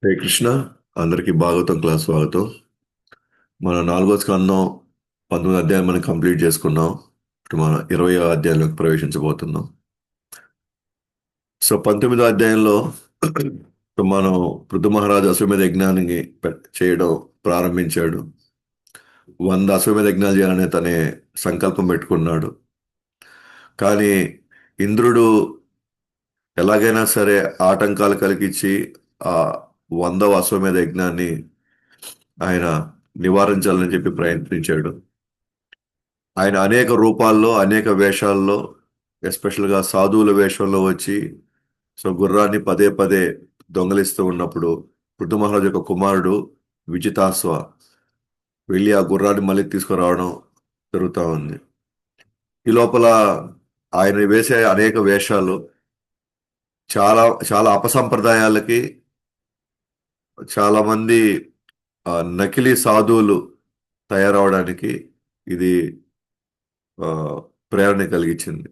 హరే కృష్ణ. అందరికీ భాగవతం క్లాస్ స్వాగతం. మన 4వ స్కందం 19 అధ్యాయం మనం కంప్లీట్ చేసుకున్నాం. ఇప్పుడు మనం 20వ అధ్యాయంలోకి ప్రవేశించబోతున్నాం. సో 19వ అధ్యాయంలో మనం పృథు మహారాజు అశ్వమేధ యజ్ఞాన్ని చేయడం ప్రారంభించాడు. 100 అశ్వమేధ యజ్ఞాలు చేయాలనే తనే సంకల్పం పెట్టుకున్నాడు. కానీ ఇంద్రుడు ఎలాగైనా సరే ఆటంకాలు కలిగించి ఆ 100వ అశ్వమేధ యజ్ఞాన్ని ఆయన నివారించాలని చెప్పి ప్రయత్నించాడు. ఆయన అనేక రూపాల్లో అనేక వేషాల్లో ఎస్పెషల్గా సాధువుల వేషంలో వచ్చి గుర్రాన్ని పదే పదే దొంగలిస్తూ ఉన్నప్పుడు పృథు మహారాజు యొక్క కుమారుడు విజితాశ్వ వెళ్ళి ఆ గుర్రాన్ని మళ్ళీ తీసుకురావడం జరుగుతూ ఉంది. ఈ లోపల ఆయన వేసే అనేక వేషాలు చాలా చాలా అపసంప్రదాయాలకి, చాలా మంది నకిలీ సాధువులు తయారవడానికి ఇది ఆ, ప్రేరణ కలిగించింది.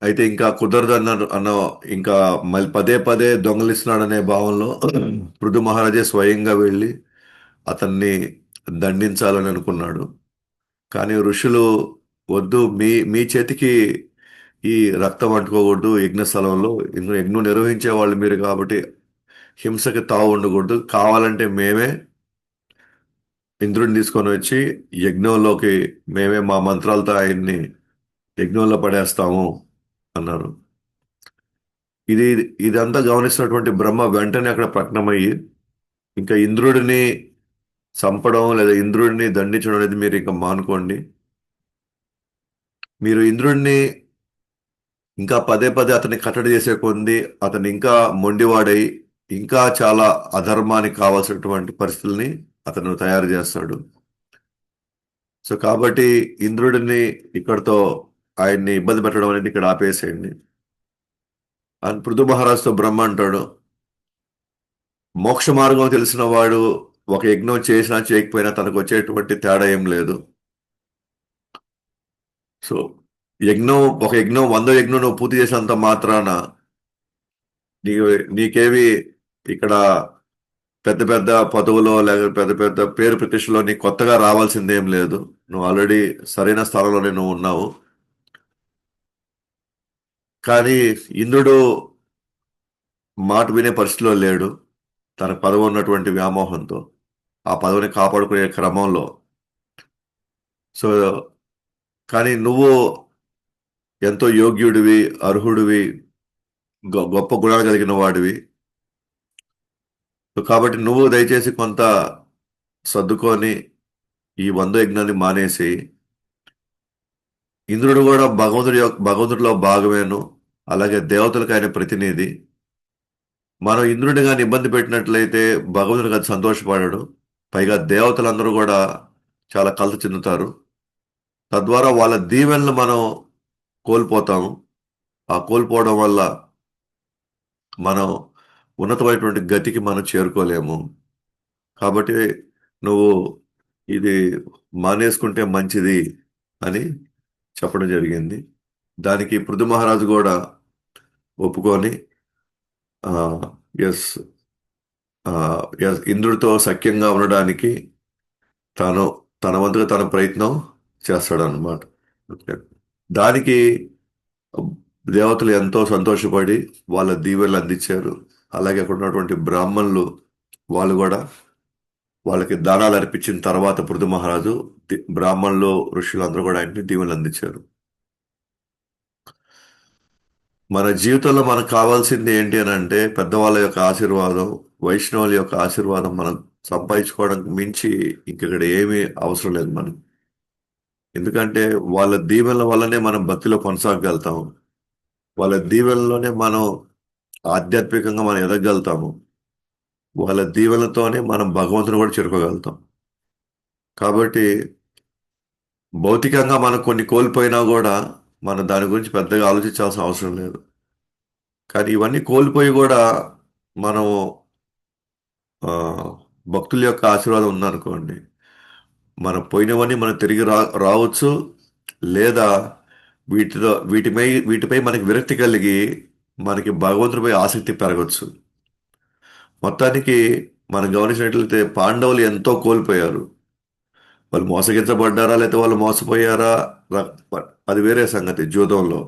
అయితే ఇంకా కుదరదు అన్న ఇంకా మళ్ళీ పదే పదే దొంగలిస్తున్నాడనే భావంలో పృథు మహారాజే స్వయంగా వెళ్ళి అతన్ని దండించాలని అనుకున్నాడు. కానీ ఋషులు వద్దు, మీ మీ చేతికి ఈ రక్తం అంటుకోకూడదు, యజ్ఞ స్థలంలో యజ్ఞం నిర్వహించే వాళ్ళు మీరు కాబట్టి హింసకి తావు ఉండకూడదు, కావాలంటే మేమే ఇంద్రుడిని తీసుకొని వచ్చి యజ్ఞంలోకి మేమే మా మంత్రాలతో ఆయన్ని యజ్ఞంలో పడేస్తాము అన్నారు. ఇది ఇదంతా గమనిస్తున్నటువంటి బ్రహ్మ వెంటనే అక్కడ ప్రకటమయ్యి ఇంకా ఇంద్రుడిని చంపడం లేదా ఇంద్రుడిని దండించడం అనేది మీరు ఇంకా మానుకోండి. మీరు ఇంద్రుడిని ఇంకా పదే పదే అతన్ని కట్టడి చేసే కొంది అతను ఇంకా మొండివాడై ఇంకా చాలా అధర్మానికి కావాల్సినటువంటి పరిస్థితుల్ని అతను తయారు చేస్తాడు. సో కాబట్టి ఇంద్రుడిని ఇక్కడతో ఆయన్ని ఇబ్బంది పెట్టడం అనేది ఇక్కడ ఆపేసేయండి అని పృథు మహారాజుతో బ్రహ్మ అంటాడు. మోక్ష మార్గం తెలిసిన వాడు ఒక యజ్ఞం చేసినా చేయకపోయినా తనకు వచ్చేటువంటి తేడా ఏం లేదు. సో ఒక యజ్ఞం 100 యజ్ఞం నువ్వు పూర్తి చేసినంత మాత్రాన నీ నీకేవి ఇక్కడ పెద్ద పెద్ద పదవులో లేకపోతే పెద్ద పెద్ద పేరు ప్రతిష్టలో నీకు కొత్తగా రావాల్సిందేం లేదు. నువ్వు ఆల్రెడీ సరైన స్థలంలోనే నువ్వు ఉన్నావు. కానీ ఇంద్రుడు మాట వినే పరిస్థితిలో లేడు. తన పదవి ఉన్నటువంటి వ్యామోహంతో ఆ పదవిని కాపాడుకునే క్రమంలో. సో కానీ నువ్వు ఎంతో యోగ్యుడివి, అర్హుడివి, గొప్ప గుణాలు కలిగిన వాడివి. సో కాబట్టి నువ్వు దయచేసి కొంత సర్దుకొని ఈ 100 యజ్ఞాన్ని మానేసి, ఇంద్రుడు కూడా భగవంతుడిలో భాగమేను, అలాగే దేవతలకు ఆయన ప్రతినిధి. మనం ఇంద్రుడిని కానీ ఇబ్బంది పెట్టినట్లయితే భగవంతుడికి అది సంతోషపడాడు. పైగా దేవతలందరూ కూడా చాలా కలత చెందుతారు. తద్వారా వాళ్ళ దీవెనలు మనం కోల్పోతాము. ఆ కోల్పోవడం వల్ల మనం ఉన్నతమైనటువంటి గతికి మనం చేరుకోలేము. కాబట్టి నువ్వు ఇది మానేసుకుంటే మంచిది అని చెప్పడం జరిగింది. దానికి పృథు మహారాజు కూడా ఒప్పుకొని ఎస్ ఇంద్రుడితో సఖ్యంగా ఉండడానికి తాను తన వంతుగా తన ప్రయత్నం చేస్తాడనమాట. దానికి దేవతలు ఎంతో సంతోషపడి వాళ్ళ దీవెనలు అందించారు. అలాగే అక్కడ ఉన్నటువంటి బ్రాహ్మణులు వాళ్ళు కూడా వాళ్ళకి దానాలు అర్పించిన తర్వాత పృథు మహారాజు బ్రాహ్మణులు ఋషులు అందరూ కూడా ఆయనకి దీవెనలు అందించారు. మన జీవితంలో మనకు కావాల్సింది ఏంటి అని అంటే పెద్దవాళ్ళ యొక్క ఆశీర్వాదం, వైష్ణవుల యొక్క ఆశీర్వాదం మనం సంపాదించుకోవడానికి మించి ఇంకెక్కడ ఏమీ అవసరం లేదు మనం. ఎందుకంటే వాళ్ళ దీవెనల వల్లనే మనం భక్తిలో కొనసాగలుగుతాము. వాళ్ళ దీవెనలోనే మనం ఆధ్యాత్మికంగా మనం ఎదగలుగుతాము. వాళ్ళ దీవెనలతోనే మనం భగవంతుని కూడా చేరుకోగలుగుతాం. కాబట్టి భౌతికంగా మనం కొన్ని కోల్పోయినా కూడా మనం దాని గురించి పెద్దగా ఆలోచించాల్సిన అవసరం లేదు. కానీ ఇవన్నీ కోల్పోయి కూడా మనం ఆ, భక్తుల యొక్క ఆశీర్వాదం ఉందనుకోండి, మనం పోయినవన్నీ మనం తిరిగి రావచ్చు. లేదా వీటిపై మనకి విరక్తి కలిగి మనకి భగవంతుడిపై ఆసక్తి పెరగచ్చు. మొత్తానికి మనం గమనించినట్లయితే పాండవులు ఎంతో కోల్పోయారు. వాళ్ళు మోసగించబడ్డారా లేకపోతే వాళ్ళు మోసపోయారా, అది వేరే సంగతి జూదంలో.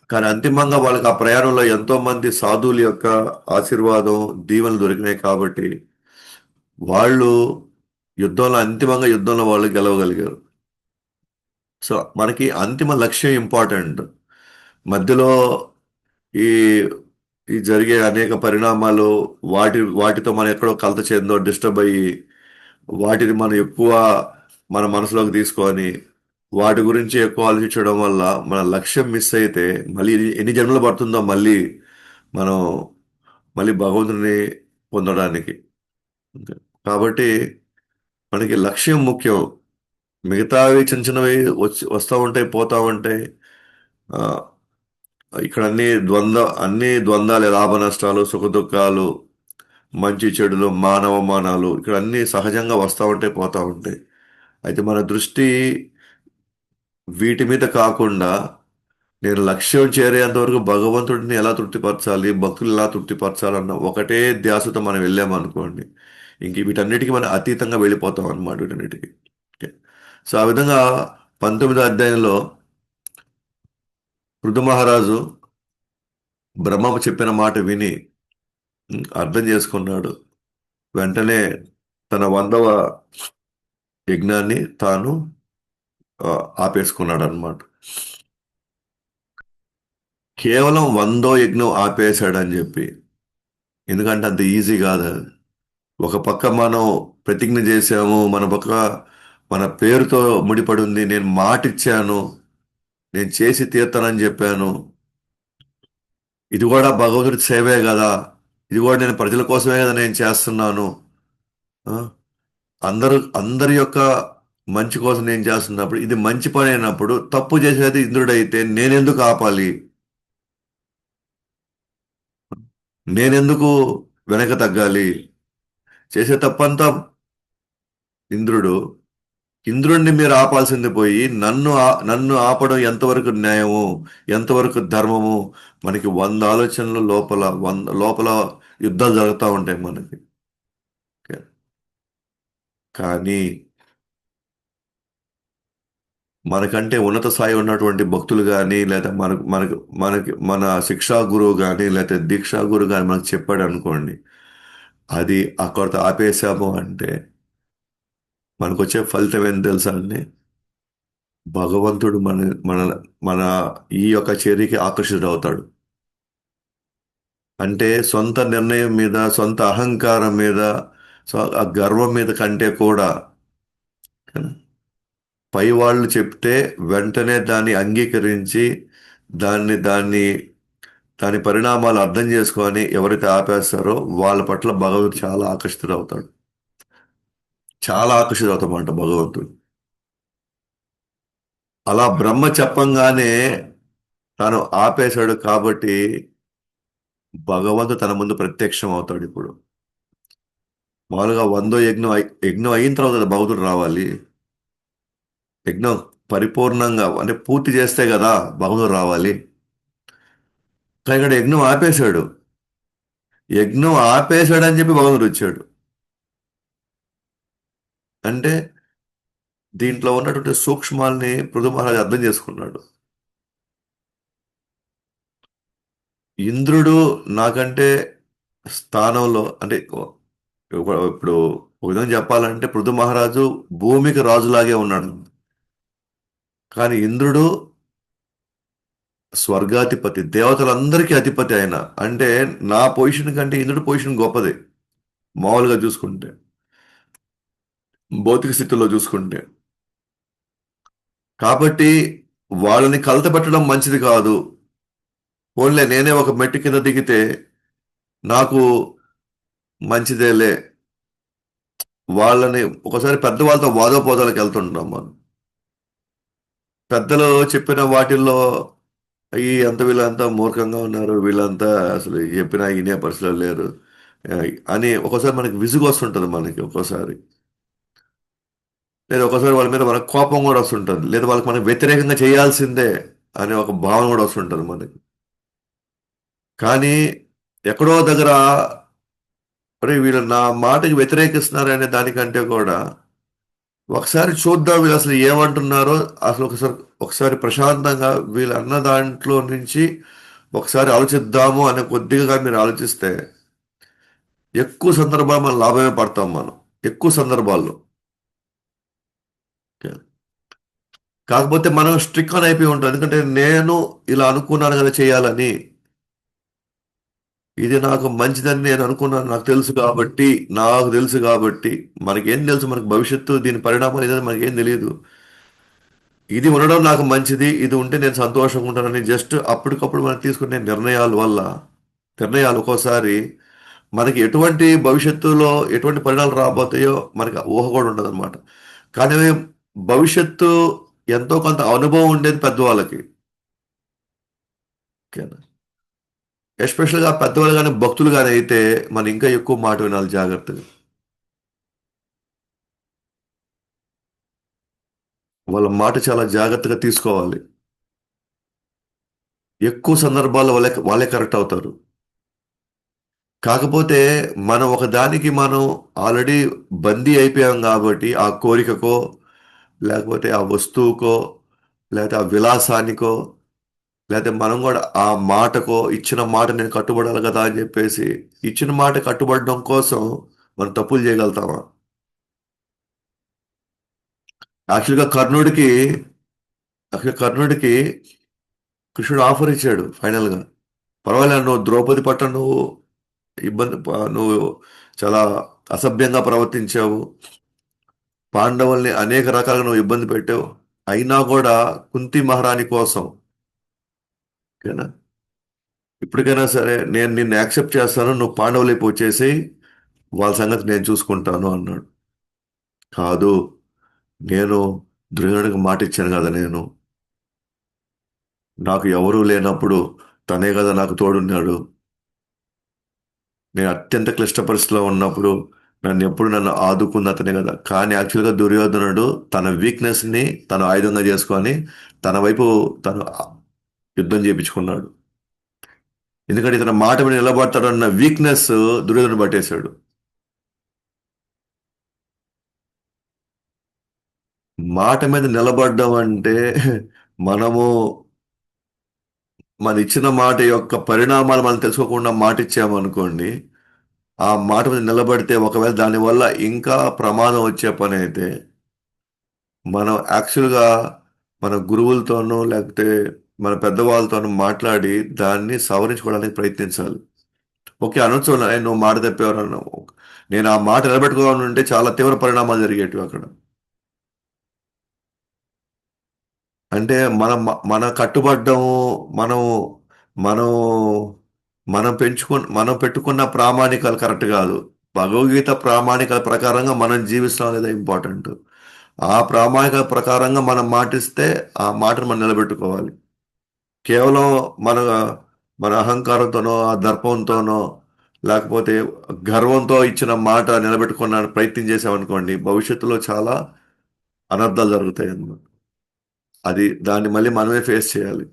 కానీ అంతిమంగా వాళ్ళకి ఆ ప్రయాణంలో ఎంతో మంది సాధువుల యొక్క ఆశీర్వాదం, దీవెనలు దొరికినాయి కాబట్టి వాళ్ళు అంతిమంగా యుద్ధంలో వాళ్ళు గెలవగలిగారు. సో మనకి అంతిమ లక్ష్యం ఇంపార్టెంట్. మధ్యలో ఈ ఈ జరిగే అనేక పరిణామాలు, వాటితో మనం ఎక్కడో కలత చెందో డిస్టర్బ్ అయ్యి వాటిని మనం ఎక్కువ మన మనసులోకి తీసుకొని వాటి గురించి ఎక్కువ ఆలోచించడం వల్ల మన లక్ష్యం మిస్ అయితే మళ్ళీ ఎన్ని జన్మలు పడుతుందో మనం మళ్ళీ భగవంతుని పొందడానికి. కాబట్టి మనకి లక్ష్యం ముఖ్యం. మిగతావి చిన్న చిన్నవి వస్తూ ఉంటాయి, పోతా ఉంటాయి. ఆ, ఇక్కడ అన్ని ద్వంద్వాలే, లాభ నష్టాలు, సుఖ దుఃఖాలు, మంచి చెడులు, మానవమానాలు ఇక్కడ అన్ని సహజంగా వస్తూ ఉంటాయి, పోతా ఉంటాయి. అయితే మన దృష్టి వీటి మీద కాకుండా నేను లక్ష్యం చేరేంత వరకు భగవంతుడిని ఎలా తృప్తిపరచాలి, భక్తులు ఎలా తృప్తిపరచాలి అన్న ఒకటే ధ్యాసతో మనం వెళ్ళామనుకోండి, ఇంక వీటన్నిటికీ మనం అతీతంగా వెళ్ళిపోతాం అన్నమాట వీటన్నిటికీ. ఓకే. సో ఆ విధంగా 19వ అధ్యాయంలో పృథు మహారాజు బ్రహ్మ చెప్పిన మాట విని అర్థం చేసుకున్నాడు. వెంటనే తన 100వ యజ్ఞాన్ని తాను ఆపేసుకున్నాడు అనమాట. కేవలం 100వ యజ్ఞం ఆపేశాడని చెప్పి, ఎందుకంటే అంత ఈజీ కాదు అది. ఒక పక్క మనం ప్రతిజ్ఞ చేశాము, మన పక్క మన పేరుతో ముడిపడి ఉంది, నేను మాట ఇచ్చాను, నేను చేసి తీర్తానని చెప్పాను, ఇది కూడా భగవంతుడి సేవే కదా, ఇది కూడా నేను ప్రజల కోసమే కదా నేను చేస్తున్నాను, ఆ, అందరి యొక్క మంచి కోసం నేను చేస్తున్నప్పుడు, ఇది మంచి పని అయినప్పుడు తప్పు చేసేది ఇంద్రుడైతే నేనెందుకు ఆపాలి, నేనెందుకు వెనక తగ్గాలి? చేసే తప్పంతా ఇంద్రుడు. ఇంద్రుణ్ణి మీరు ఆపాల్సింది పోయి నన్ను ఆపడం ఎంతవరకు న్యాయము, ఎంతవరకు ధర్మము? మనకి 100 ఆలోచనలు లోపల యుద్ధాలు జరుగుతూ ఉంటాయి మనకి. కానీ మనకంటే ఉన్నత స్థాయి ఉన్నటువంటి భక్తులు కానీ, లేదా మన శిక్షా గురువు కానీ, లేకపోతే దీక్షా గురువు కానీ మనకు చెప్పాడు అనుకోండి, అది అక్కడితో ఆపేశాము అంటే మనకు వచ్చే ఫలితం ఏంటి తెలుసా అండి? భగవంతుడు మన మన ఈ యొక్క చర్యకి ఆకర్షితుడవుతాడు. అంటే సొంత నిర్ణయం మీద, సొంత అహంకారం మీద, ఆ గర్వం మీద కంటే కూడా పై వాళ్ళు చెప్తే వెంటనే దాన్ని అంగీకరించి దాన్ని దాన్ని దాని పరిణామాలు అర్థం చేసుకొని ఎవరైతే ఆపేస్తారో వాళ్ళ పట్ల భగవంతుడు చాలా ఆకర్షితుడవుతాడు. చాలా ఆకర్షితుడవుతామంట భగవంతుడు. అలా బ్రహ్మ చెప్పంగానే తాను ఆపేశాడు కాబట్టి భగవంతుడు తన ముందు ప్రత్యక్షం అవుతాడు ఇప్పుడు. మామూలుగా 100వ యజ్ఞం అయిన తర్వాత కదా భగవంతుడు రావాలి. యజ్ఞం పరిపూర్ణంగా అంటే పూర్తి చేస్తే కదా భగవంతుడు రావాలి. కానీ ఇక్కడ యజ్ఞం ఆపేశాడని చెప్పి భగవంతుడు వచ్చాడు. అంటే దీంట్లో ఉన్నటువంటి సూక్ష్మాల్ని పృథు మహారాజు అర్థం చేసుకున్నాడు. ఇంద్రుడు నాకంటే స్థానంలో అంటే ఇప్పుడు ఒక విధంగా చెప్పాలంటే పృథు మహారాజు భూమికి రాజులాగే ఉన్నాడు. కానీ ఇంద్రుడు స్వర్గాధిపతి, దేవతలందరికీ అధిపతి ఆయన. అంటే నా పొజిషన్ కంటే ఇంద్రుడి పొజిషన్ గొప్పది మామూలుగా చూసుకుంటే, భౌతిక స్థితిలో చూసుకుంటే. కాబట్టి వాళ్ళని కలతపెట్టడం మంచిది కాదు. పోన్లే నేనే ఒక మెట్టు కింద దిగితే నాకు మంచిదేలే. వాళ్ళని ఒకసారి పెద్దవాళ్ళతో వాదోపోదాలకు వెళ్తుంటాం మనం. పెద్దలు చెప్పిన వాటిల్లో వీళ్ళంతా మూర్ఖంగా ఉన్నారు, వీళ్ళంతా అసలు చెప్పినా వినే పరిస్థితులు లేరు ఆ, అని ఒక్కోసారి మనకి విసుగు వస్తుంటుంది మనకి ఒక్కోసారి. లేదా ఒక్కోసారి వాళ్ళ మీద మనకు కోపం కూడా వస్తుంటుంది, లేదా వాళ్ళకి మనకు వ్యతిరేకంగా చేయాల్సిందే అనే ఒక భావన కూడా వస్తుంటుంది మనకి. కానీ ఎక్కడో దగ్గర అరే వీళ్ళు నా మాటకి వ్యతిరేకిస్తున్నారనే దానికంటే కూడా ఒకసారి చూద్దాం వీళ్ళు అసలు ఏమంటున్నారో, అసలు ఒకసారి ఒకసారి ప్రశాంతంగా వీళ్ళు అన్న దాంట్లో నుంచి ఒకసారి ఆలోచిద్దాము అనే కొద్దిగా మీరు ఆలోచిస్తే ఎక్కువ సందర్భాలు మనం లాభమే పడతాం మనం, ఎక్కువ సందర్భాల్లో. కాకపోతే మనం స్ట్రిక్ అని అయిపోయి ఉంటాం, ఎందుకంటే నేను ఇలా అనుకున్నాను కదా చేయాలని, ఇది నాకు మంచిదని నేను అనుకున్నాను, నాకు తెలుసు కాబట్టి మనకేం తెలుసు, మనకు భవిష్యత్తు దీని పరిణామాలు ఏదైనా మనకేం తెలియదు. ఇది ఉండడం నాకు మంచిది, ఇది ఉంటే నేను సంతోషంగా ఉంటానని జస్ట్ అప్పటికప్పుడు మనం తీసుకునే నిర్ణయాలు ఒక్కోసారి మనకి ఎటువంటి భవిష్యత్తులో ఎటువంటి పరిణామాలు రాబోతాయో మనకి ఊహ కూడా ఉండదు అనమాట. కానీ భవిష్యత్తు ఎంతో కొంత అనుభవం ఉండేది పెద్దవాళ్ళకి. ఎస్పెషల్గా పెద్దవాళ్ళు కానీ భక్తులు కానీ అయితే మనం ఇంకా ఎక్కువ మాట వినాలి జాగ్రత్తగా. వాళ్ళ మాట చాలా జాగ్రత్తగా తీసుకోవాలి. ఎక్కువ సందర్భాల్లో వాళ్ళే కరెక్ట్ అవుతారు. కాకపోతే మనం ఒక దానికి మనం ఆల్రెడీ బందీ అయిపోయాం కాబట్టి ఆ కోరికకో, లేకపోతే ఆ వస్తువుకో, లేకపోతే ఆ విలాసానికో, లేకపోతే మనం కూడా ఆ మాటకో, ఇచ్చిన మాట నేను కట్టుబడాలి కదా అని చెప్పేసి ఇచ్చిన మాట కట్టుబడడం కోసం మనం తప్పులు చేయగలుగుతామా? యాక్చువల్గా కర్ణుడికి కృష్ణుడు ఆఫర్ ఇచ్చాడు ఫైనల్ గా. పర్వాలేదు, నువ్వు ద్రౌపది పట్ల నువ్వు చాలా అసభ్యంగా ప్రవర్తించావు, పాండవుల్ని అనేక రకాలుగా నువ్వు ఇబ్బంది పెట్టావు, అయినా కూడా కుంతి మహారాణి కోసం, ఓకేనా, ఇప్పటికైనా సరే నేను నిన్ను యాక్సెప్ట్ చేస్తాను, నువ్వు పాండవులు వైపు వచ్చేసి వాళ్ళ సంగతి నేను చూసుకుంటాను అన్నాడు. కాదు, నేను ద్రోణుడికి మాట ఇచ్చాను కదా, నాకు ఎవరూ లేనప్పుడు తనే కదా నాకు తోడున్నాడు, నేను అత్యంత క్లిష్ట పరిస్థితిలో ఉన్నప్పుడు నన్ను ఆదుకుంది అతనే కదా. కానీ యాక్చువల్గా దుర్యోధనుడు తన వీక్నెస్ ని తను ఆయుధంగా చేసుకొని తన వైపు తను యుద్ధం చేయించుకున్నాడు. ఎందుకంటే ఇతను మాట మీద నిలబడతాడన్న వీక్నెస్ దుర్యోధనుడు పట్టేశాడు. మాట మీద నిలబడడం అంటే మనము మన ఇచ్చిన మాట యొక్క పరిణామాలు మనం తెలుసుకోకుండా మాట ఇచ్చాము అనుకోండి, ఆ మాట మీద నిలబడితే ఒకవేళ దానివల్ల ఇంకా ప్రమాదం వచ్చే పని అయితే మనం యాక్చువల్గా మన గురువులతోనూ లేకపోతే మన పెద్దవాళ్ళతోనూ మాట్లాడి దాన్ని సవరించుకోవడానికి ప్రయత్నించాలి. ఓకే అనొచ్చు, నువ్వు మాట తప్పేవారు అన్నావు, నేను ఆ మాట నిలబెట్టుకోవాలని ఉంటే చాలా తీవ్ర పరిణామాలు జరిగేటివి అక్కడ. అంటే మన కట్టుబడ్డము, మనం మనం మనం పెట్టుకున్న ప్రామాణికాలు కరెక్ట్ కాదు. భగవద్గీత ప్రామాణికాల ప్రకారంగా మనం జీవిస్తాం లేదా ఇంపార్టెంట్. ఆ ప్రామాణికాల ప్రకారంగా మనం మాటిస్తే ఆ మాటను మనం నిలబెట్టుకోవాలి. కేవలం మన మన అహంకారంతోనో ఆ దర్పంతోనో లేకపోతే గర్వంతో ఇచ్చిన మాట నిలబెట్టుకున్న ప్రయత్నం చేసామనుకోండి, భవిష్యత్తులో చాలా అనర్థాలు జరుగుతాయి అన్నమాట. దాన్ని మళ్ళీ మనమే ఫేస్ చేయాలి.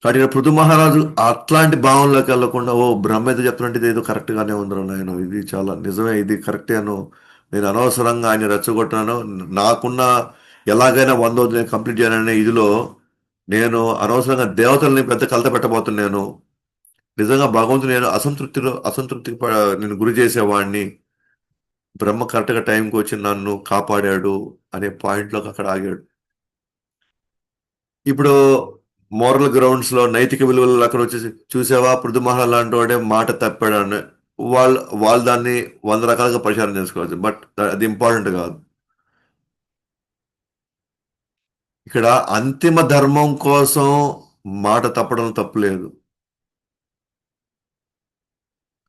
కాబట్టి ఇక్కడ పృథు మహారాజు అట్లాంటి భావనలోకి వెళ్లకుండా, ఓ బ్రహ్మ ఏదో చెప్తున్నట్టు ఇది ఏదో కరెక్ట్ గానే ఉందిరా నాయన, ఇది చాలా నిజమే, ఇది కరెక్టే అను, నేను అనవసరంగా ఆయన రెచ్చగొట్టాను, నాకున్న ఎలాగైనా 100 నేను కంప్లీట్ చేయాలనే ఇదిలో నేను అనవసరంగా దేవతల్ని పెద్ద కలత పెట్టబోతున్నాను, నిజంగా భగవంతుడు నేను అసంతృప్తికి నేను గురి చేసేవాడిని, బ్రహ్మ కరెక్ట్ గా టైంకి వచ్చి నన్ను కాపాడాడు అనే పాయింట్ లోకి అక్కడ ఆగాడు. ఇప్పుడు మోరల్ గ్రౌండ్స్ లో నైతిక విలువలు అక్కడ వచ్చేసి చూసావా, పృథు మహల్ లాంటి వాడే మాట తప్పాడని వాళ్ళు దాన్ని 100 రకాలుగా ప్రచారం చేసుకోవచ్చు, బట్ అది ఇంపార్టెంట్ కాదు. ఇక్కడ అంతిమ ధర్మం కోసం మాట తప్పడం తప్పులేదు.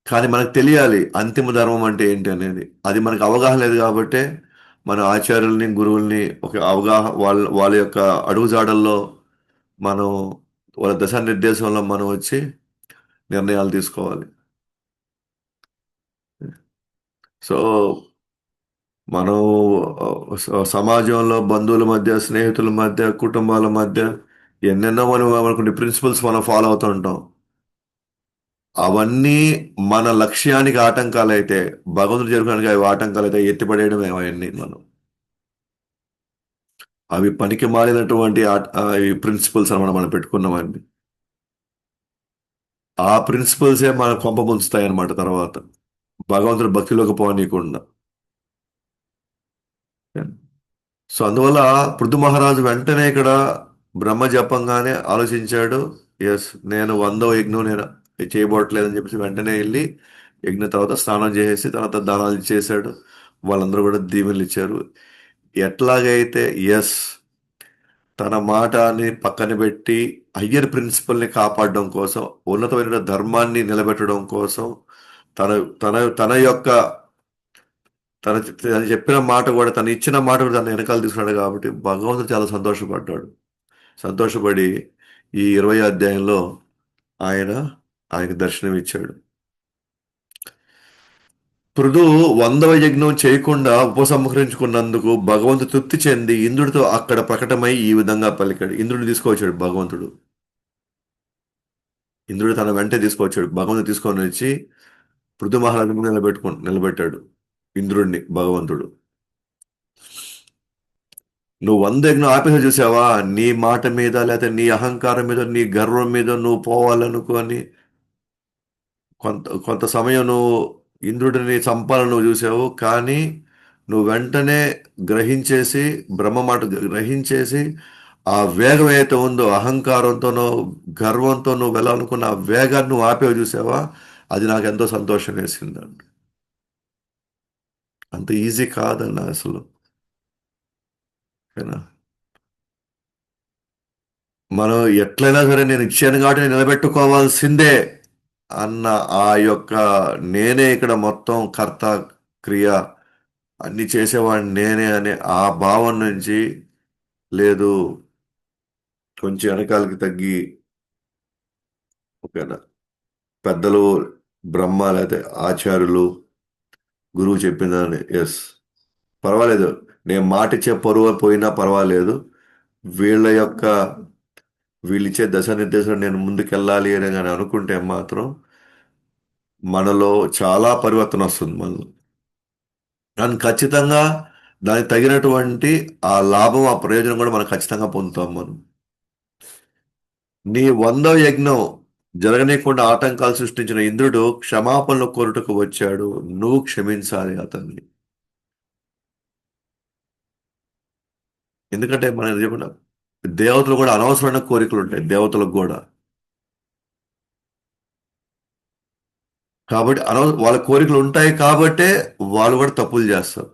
కానీ మనకు తెలియాలి అంతిమ ధర్మం అంటే ఏంటి అనేది, అది మనకు అవగాహన లేదు కాబట్టి మన ఆచార్యుల్ని గురువుల్ని ఒక అవగాహన వాళ్ళ యొక్క అడుగుజాడల్లో మనం, వాళ్ళ దిశానిర్దేశంలో మనం వచ్చి నిర్ణయాలు తీసుకోవాలి. సో మనం సమాజంలో బంధువుల మధ్య, స్నేహితుల మధ్య, కుటుంబాల మధ్య ఎన్నెన్నో మనం అనుకునే ప్రిన్సిపల్స్ మనం ఫాలో అవుతూ ఉంటాం. అవన్నీ మన లక్ష్యానికి ఆటంకాలైతే, భగవంతుడు జరగడానికి అవి ఆటంకాలైతే ఎత్తిపడేయడమే అవన్నీ మనం. అవి పనికి మాలినటువంటి ఈ ప్రిన్సిపల్స్ అనమాట మనం పెట్టుకున్నవన్నీ. ఆ ప్రిన్సిపల్సే మన కొంప ముంచుతాయి అన్నమాట తర్వాత. భగవంతుడు భక్తిలోకి పోనీయకుండా. సో అందువల్ల పృథు మహారాజు వెంటనే ఇక్కడ బ్రహ్మ జపంగానే ఆలోచించాడు. ఎస్, నేను 100వ యజ్ఞం నేను చేయబోట్లేదని చెప్పేసి వెంటనే వెళ్ళి యజ్ఞం తర్వాత స్నానం చేసేసి తర్వాత దానాలు ఇచ్చేసాడు. వాళ్ళందరూ కూడా దీవెనలు ఇచ్చారు. ఎట్లాగైతే ఎస్, తన మాటని పక్కన పెట్టి హయ్యర్ ప్రిన్సిపల్ని కాపాడడం కోసం, ఉన్నతమైన ధర్మాన్ని నిలబెట్టడం కోసం, తన తన యొక్క తను చెప్పిన మాట కూడా, తను ఇచ్చిన మాట కూడా తన వెనకాల తీసుకున్నాడు కాబట్టి భగవంతుడు చాలా సంతోషపడ్డాడు. సంతోషపడి ఈ 20 అధ్యాయంలో ఆయన ఆయనకు దర్శనం ఇచ్చాడు. పృథు 100వ యజ్ఞం చేయకుండా ఉపసంహరించుకున్నందుకు భగవంతుడు తృప్తి చెంది ఇంద్రుడితో అక్కడ ప్రకటమై ఈ విధంగా పలికాడు. ఇంద్రుడిని తీసుకొచ్చాడు భగవంతుడు. ఇంద్రుడు తన వెంటే తీసుకొచ్చాడు. భగవంతుడు తీసుకొని వచ్చి పృథు మహారాజు ముందు నిలబెట్టాడు ఇంద్రుడిని భగవంతుడు. నువ్వు 100 యజ్ఞం ఆపేసి చూసావా? నీ మాట మీద, లేకపోతే నీ అహంకారం మీద, నీ గర్వం మీద నువ్వు పోవాలనుకొని కొంత కొంత సమయం నువ్వు ఇంద్రుడిని చంపాలని నువ్వు చూసావు. కానీ నువ్వు వెంటనే గ్రహించేసి, బ్రహ్మ మాట గ్రహించేసి, ఆ వేగం ఏదైతే ఉందో అహంకారంతోనో గర్వంతో నువ్వు వెళ్ళాలనుకున్న ఆ వేగాన్ని నువ్వు ఆపేవి చూసావా? అది నాకు ఎంతో సంతోషం వేసిందండి. అంత ఈజీ కాదన్న అసలు. ఓకేనా? మనం ఎట్లయినా సరే నేను ఇచ్చాను కాబట్టి నేను నిలబెట్టుకోవాల్సిందే అన్న ఆ యొక్క నేనే ఇక్కడ మొత్తం కర్త, క్రియ అన్ని చేసేవాడిని నేనే అనే ఆ భావం నుంచి, లేదు, కొంచెం వెనకాలకి తగ్గి, ఓకేనా, పెద్దలు, బ్రహ్మ లేకపోతే ఆచార్యులు, గురువు చెప్పిందని ఎస్, పర్వాలేదు, నేను మాట ఇచ్చే పరువు పోయినా పర్వాలేదు, వీళ్ళ యొక్క వీళ్ళిచ్చే దశనిర్దేశం నేను ముందుకెళ్ళాలి అని కానీ అనుకుంటే మాత్రం మనలో చాలా పరివర్తన వస్తుంది మనలో. కానీ ఖచ్చితంగా దానికి తగినటువంటి ఆ లాభం, ఆ ప్రయోజనం కూడా మనం ఖచ్చితంగా పొందుతాం మనం. నీ 100వ యజ్ఞం జరగనీయకుండా ఆటంకాలు సృష్టించిన ఇంద్రుడు క్షమాపణలు కోరుటకు వచ్చాడు. నువ్వు క్షమించాలి అతన్ని. ఎందుకంటే మనం చెప్పిన దేవతలు కూడా అనవసరమైన కోరికలు ఉంటాయి దేవతలకు కూడా. కాబట్టి వాళ్ళ కోరికలు ఉంటాయి కాబట్టే వాళ్ళు కూడా తప్పులు చేస్తారు.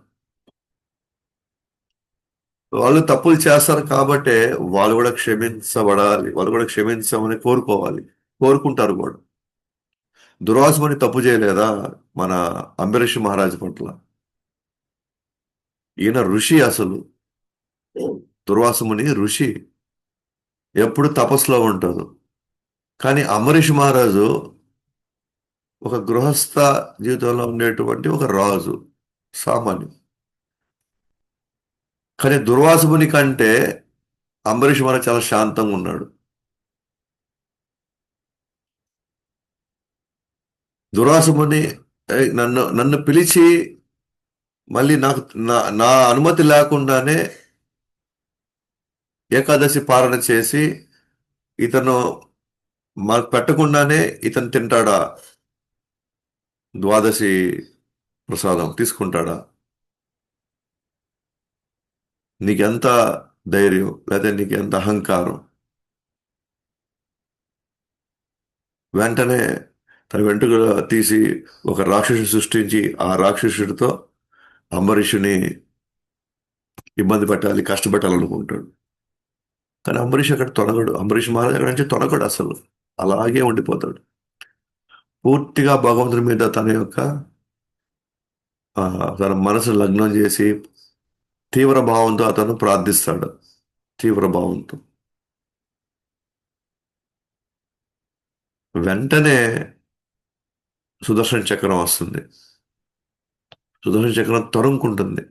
వాళ్ళు తప్పులు చేస్తారు కాబట్టే వాళ్ళు కూడా క్షమించబడాలి, వాళ్ళు కూడా క్షమించమని కోరుకోవాలి, కోరుకుంటారు కూడా. దుర్వాసుమని తప్పు చేయలేదా మన అంబరీష్ మహారాజు పట్ల? ఈయన ఋషి అసలు. దుర్వాసుముని ఋషి, ఎప్పుడు తపస్సులో ఉంటారు. కానీ అంబరీష్ మహారాజు ఒక గృహస్థ జీవితంలో ఉండేటువంటి ఒక రాజు, సామాన్యం. కానీ దుర్వాసుముని కంటే అంబరీష్ మహారాజు చాలా శాంతంగా ఉన్నాడు. దుర్వాసుముని నన్ను నన్ను పిలిచి మళ్ళీ నాకు నా అనుమతి లేకుండానే ఏకాదశి పాలన చేసి ఇతను మాకు పెట్టకుండానే ఇతను తింటాడా? ద్వాదశి ప్రసాదం తీసుకుంటాడా? నీకెంత ధైర్యం, లేదా నీకెంత అహంకారం? వెంటనే తన వెంట్రుకలు తీసి ఒక రాక్షసుని సృష్టించి ఆ రాక్షసుడితో అంబరీషుని ఇబ్బంది పెట్టాలి, కష్టపెట్టాలనుకుంటాడు. కానీ అంబరీష్ అక్కడ తొనగడు. అంబరీష్ మహారాజ్ అక్కడ నుంచి తొనగడు అసలు. అలాగే ఉండిపోతాడు. పూర్తిగా భగవంతుడి మీద తన యొక్క తన మనసు లగ్నం చేసి తీవ్ర భావంతో అతను ప్రార్థిస్తాడు. తీవ్ర భావంతో వెంటనే సుదర్శన చక్రం వస్తుంది. సుదర్శన చక్రం తరుముకుంటుంది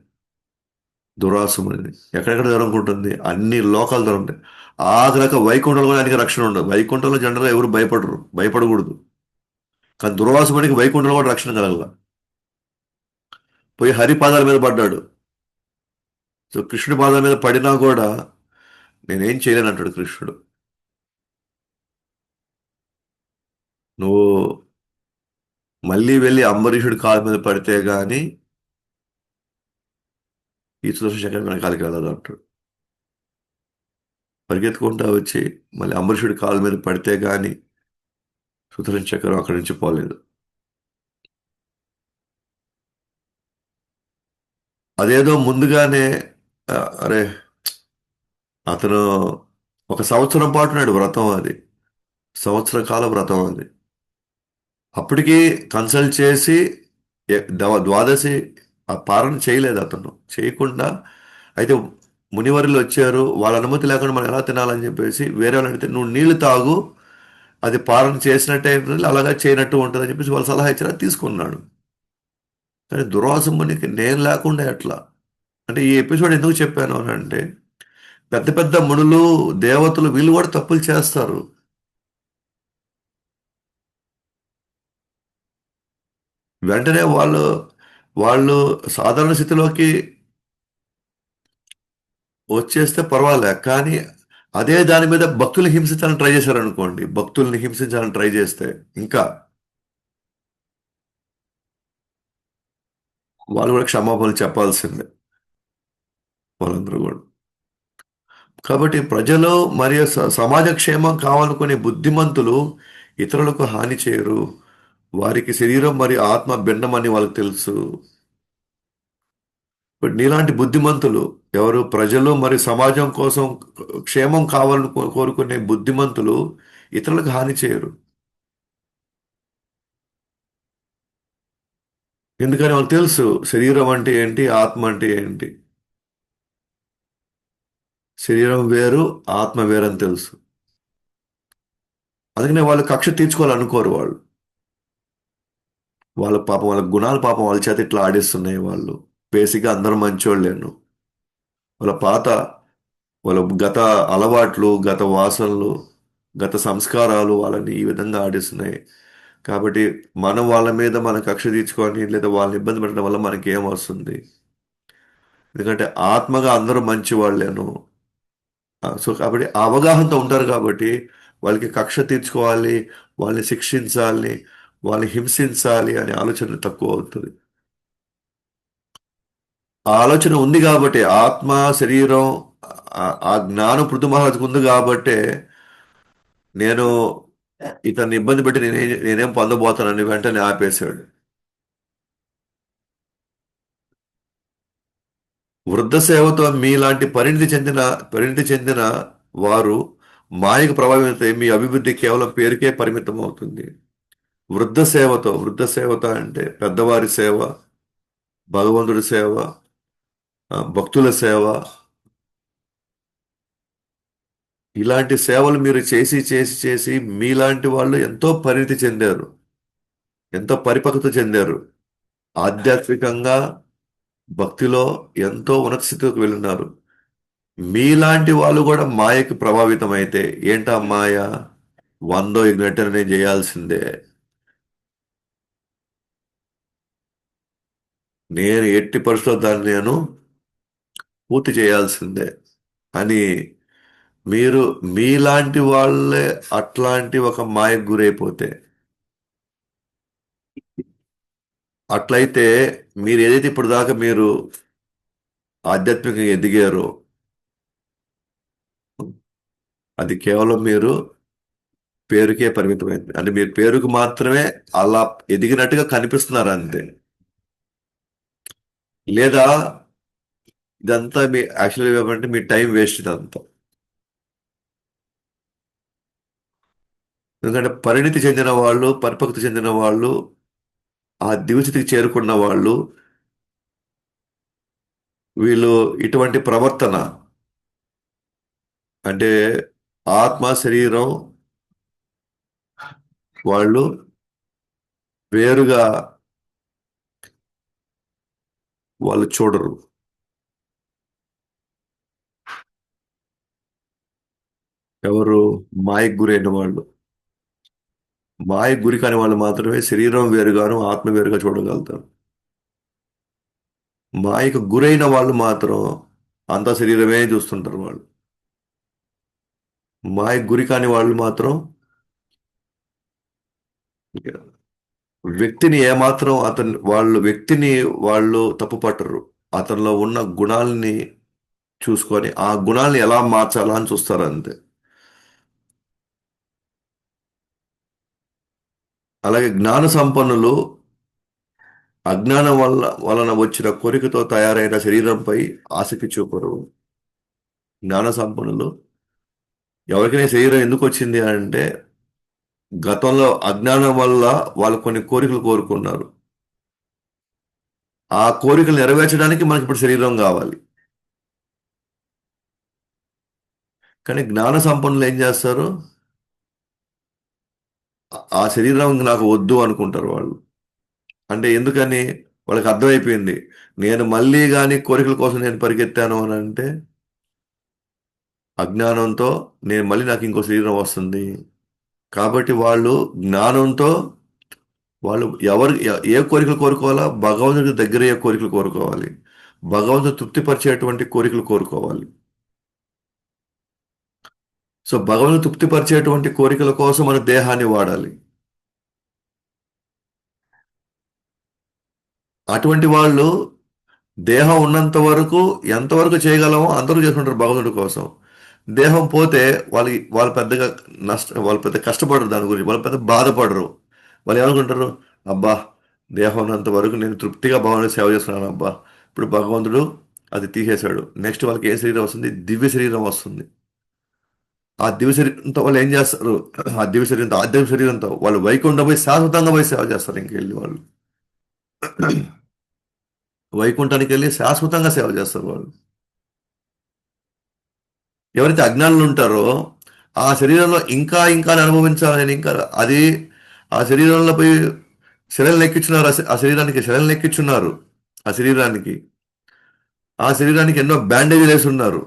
దురాసుముని. ఎక్కడెక్కడ తరుముకుంటుంది? అన్ని లోకాలు తరుముతాయి. ఆఖరిక వైకుంఠంలో కూడా ఆయనకి రక్షణ ఉండదు. వైకుంఠంలో జనరల్గా ఎవరు భయపడరు, భయపడకూడదు. కానీ దుర్వాసుడికి వైకుంఠంలో కూడా రక్షణ కలగల. పోయి హరి పాదాల మీద పడ్డాడు. సో కృష్ణుడి పాదాల మీద పడినా కూడా నేనేం చేయలేను అంటాడు కృష్ణుడు. నువ్వు మళ్ళీ వెళ్ళి అంబరీషుడి కాళ్ళ మీద పడితే గాని ఈ సుదర్శన చక్రం వెనకాలకి వెళ్ళదు అంటాడు. పరిగెత్తుకుంటా వచ్చి మళ్ళీ అంబరీషుడి కాళ్ళ మీద పడితే గాని సుదర్శన చక్రం అక్కడి నుంచి పోలేదు. అదేదో ముందుగానే ఆ, అరే అతను ఒక సంవత్సరం పాటు నాడు వ్రతం అది. సంవత్సర కాల వ్రతం అది. అప్పటికి కన్సల్ట్ చేసి ద్వాదశి ఆ పాలన చేయలేదు అతను. చేయకుండా అయితే మునివరులు వచ్చారు, వాళ్ళ అనుమతి లేకుండా మనం ఎలా తినాలని చెప్పేసి వేరే వాళ్ళు అడిగితే నువ్వు నీళ్లు తాగు, అది పాలన చేసినట్టే ఉంటుంది, అలాగా చేయనట్టు ఉంటుంది అని చెప్పేసి వాళ్ళు సలహా ఇచ్చారు, అది తీసుకున్నాడు. కానీ దుర్వాస మునికి నేను లేకుండా ఎట్లా? అంటే ఈ ఎపిసోడ్ ఎందుకు చెప్పాను అని అంటే పెద్ద పెద్ద మునులు దేవతలు వీళ్ళు కూడా తప్పులు చేస్తారు. వెంటనే వాళ్ళు వాళ్ళు సాధారణ స్థితిలోకి వచ్చేస్తే పర్వాలే. కానీ అదే దాని మీద భక్తుల్ని హింసించాలని ట్రై చేశారనుకోండి, భక్తుల్ని హింసించాలని ట్రై చేస్తే ఇంకా వాళ్ళు కూడా క్షమాపణలు చెప్పాల్సిందే, వాళ్ళందరూ కూడా. కాబట్టి ప్రజలు మరియు సమాజ క్షేమం కావాలనుకునే బుద్ధిమంతులు ఇతరులకు హాని చేయరు. వారికి శరీరం మరియు ఆత్మ భిన్నమని వాళ్ళకి తెలుసు. ఇప్పుడు నీలాంటి బుద్ధిమంతులు ఎవరు? ప్రజలు మరియు సమాజం కోసం క్షేమం కావాలని కోరుకునే బుద్ధిమంతులు ఇతరులకు హాని చేయరు. ఎందుకని వాళ్ళకి తెలుసు శరీరం అంటే ఏంటి, ఆత్మ అంటే ఏంటి. శరీరం వేరు, ఆత్మ వేరని తెలుసు. అందుకనే వాళ్ళు కక్ష తీర్చుకోవాలనుకోరు వాళ్ళు. వాళ్ళ పాపం, వాళ్ళ గుణాలు పాపం వాళ్ళ చేత ఇట్లా ఆడిస్తున్నాయి వాళ్ళు. బేసిక్గా అందరూ మంచోళ్ళేను. వాళ్ళ పాత వాళ్ళ గత అలవాట్లు, గత వాసనలు, గత సంస్కారాలు వాళ్ళని ఈ విధంగా ఆడిస్తున్నాయి. కాబట్టి మనం వాళ్ళ మీద మన కక్ష తీర్చుకొని లేదా వాళ్ళని ఇబ్బంది పెట్టడం వల్ల మనకి ఏం వస్తుంది? ఎందుకంటే ఆత్మగా అందరూ మంచి వాళ్ళేను. సో కాబట్టి ఆ అవగాహనతో ఉంటారు కాబట్టి వాళ్ళకి కక్ష తీర్చుకోవాలి, వాళ్ళని శిక్షించాలి, వాళ్ళని హింసించాలి అనే ఆలోచన తక్కువ అవుతుంది. ఆ ఆలోచన ఉంది కాబట్టి ఆత్మ, శరీరం, ఆ జ్ఞానం పృథు మహారాజుకు ఉంది కాబట్టే నేను ఇతన్ని ఇబ్బంది పెట్టి నేనేం పొందబోతానని వెంటనే ఆపేశాడు. వృద్ధ సేవతో మీలాంటి పరిణితి చెందిన వారు మాయకు ప్రభావిత మీ అభివృద్ధి కేవలం పేరుకే పరిమితం అవుతుంది. వృద్ధ సేవతో అంటే పెద్దవారి సేవ, భగవంతుడి సేవ, భక్తుల సేవ, ఇలాంటి సేవలు మీరు చేసి చేసి చేసి మీలాంటి వాళ్ళు ఎంతో పరిణితి చెందారు, ఎంతో పరిపక్వత చెందారు. ఆధ్యాత్మికంగా, భక్తిలో ఎంతో ఉన్నత స్థితికి వెళ్ళున్నారు. మీలాంటి వాళ్ళు కూడా మాయకి ప్రభావితం అయితే ఏంటా మాయ? వందో ఇగ్నట్టని నేను చేయాల్సిందే, నేను ఎట్టి పరిస్థితుల్లో దాన్ని నేను పూర్తి చేయాల్సిందే అని మీరు మీలాంటి వాళ్ళే అట్లాంటి ఒక మాయకు గురైపోతే, అట్లయితే మీరు ఏదైతే ఇప్పుడు దాకా మీరు ఆధ్యాత్మికంగా ఎదిగారో అది కేవలం మీరు పేరుకే పరిమితమైంది. అంటే మీరు పేరుకు మాత్రమే అలా ఎదిగినట్టుగా కనిపిస్తున్నారు అంతే. లేదా ఇదంతా మీ యాక్చువల్గా ఏమంటే మీ టైం వేస్ట్ ఇదంతా. ఎందుకంటే పరిణితి చెందిన వాళ్ళు, పరిపక్వత చెందిన వాళ్ళు, ఆ దివస్థితికి చేరుకున్న వాళ్ళు, వీళ్ళు ఇటువంటి ప్రవర్తన అంటే ఆత్మ, శరీరం వాళ్ళు వేరుగా వాళ్ళు చూడరు. ఎవరు? మాయకు గురైన వాళ్ళు. మాయకు గురి కాని వాళ్ళు మాత్రమే శరీరం వేరుగాను ఆత్మ వేరుగా చూడగలుగుతారు. మాయకు గురైన వాళ్ళు మాత్రం అంత శరీరమే చూస్తుంటారు వాళ్ళు. మాయకు గురి కాని వాళ్ళు మాత్రం వ్యక్తిని ఏమాత్రం వ్యక్తిని వాళ్ళు తప్పు పట్టరు. అతనిలో ఉన్న గుణాలని చూసుకొని ఆ గుణాలను ఎలా మార్చాలా అని చూస్తారు అంతే. అలాగే జ్ఞాన సంపన్నులు అజ్ఞానం వలన వచ్చిన కోరికతో తయారైన శరీరంపై ఆసక్తి చూపరు. జ్ఞాన సంపన్నులు ఎవరికైనా శరీరం ఎందుకు వచ్చింది అంటే గతంలో అజ్ఞానం వల్ల వాళ్ళు కొన్ని కోరికలు కోరుకున్నారు. ఆ కోరికలు నెరవేర్చడానికి మనకి ఇప్పుడు శరీరం కావాలి. కానీ జ్ఞాన సంపన్నులు ఏం చేస్తారు? ఆ శరీరం ఇంక నాకు వద్దు అనుకుంటారు వాళ్ళు. అంటే ఎందుకని? వాళ్ళకి అర్థమైపోయింది. నేను మళ్ళీ కానీ కోరికల కోసం నేను పరిగెత్తాను అని అంటే అజ్ఞానంతో నేను మళ్ళీ నాకు ఇంకో శరీరం వస్తుంది. కాబట్టి వాళ్ళు జ్ఞానంతో వాళ్ళు ఏ కోరికలు కోరుకోవాలా? భగవంతుడి దగ్గర ఏ కోరికలు కోరుకోవాలి. భగవంతుడు తృప్తిపరిచేటువంటి కోరికలు కోరుకోవాలి. సో భగవంతుడు తృప్తిపరిచేటువంటి కోరికల కోసం మన దేహాన్ని వాడాలి. అటువంటి వాళ్ళు దేహం ఉన్నంత వరకు ఎంతవరకు చేయగలమో అంతవరకు చేసుకుంటారు భగవంతుడి కోసం. దేహం పోతే వాళ్ళు పెద్దగా వాళ్ళు పెద్ద కష్టపడరు దాని గురించి. వాళ్ళు పెద్ద బాధపడరు. వాళ్ళు ఏమనుకుంటారు? అబ్బా, దేహం ఉన్నంత వరకు నేను తృప్తిగా భగవంతుడి సేవ చేస్తున్నాను అబ్బా. ఇప్పుడు భగవంతుడు అది తీసేశాడు. నెక్స్ట్ వాళ్ళకి ఏ శరీరం వస్తుంది? దివ్య శరీరం వస్తుంది. ఆ దివ్య శరీరంతో వాళ్ళు ఏం చేస్తారు? ఆ దివ్య శరీరంతో ఆధ్యాత్మిక శరీరంతో వాళ్ళు వైకుంఠం పోయి శాశ్వతంగా పోయి సేవ చేస్తారు ఇంకెళ్ళి వాళ్ళు. వైకుంఠానికి వెళ్ళి శాశ్వతంగా సేవ చేస్తారు వాళ్ళు. ఎవరైతే అజ్ఞానులు ఉంటారో ఆ శరీరంలో ఇంకా ఇంకా అనుభవించాలని ఇంకా అది ఆ శరీరంలో పోయి శిలలు ఎక్కించున్నారు. ఆ శరీరానికి శిలలు ఎక్కించున్నారు. ఆ శరీరానికి ఆ శరీరానికి ఎన్నో బ్యాండేజీలు వేసి ఉన్నారు.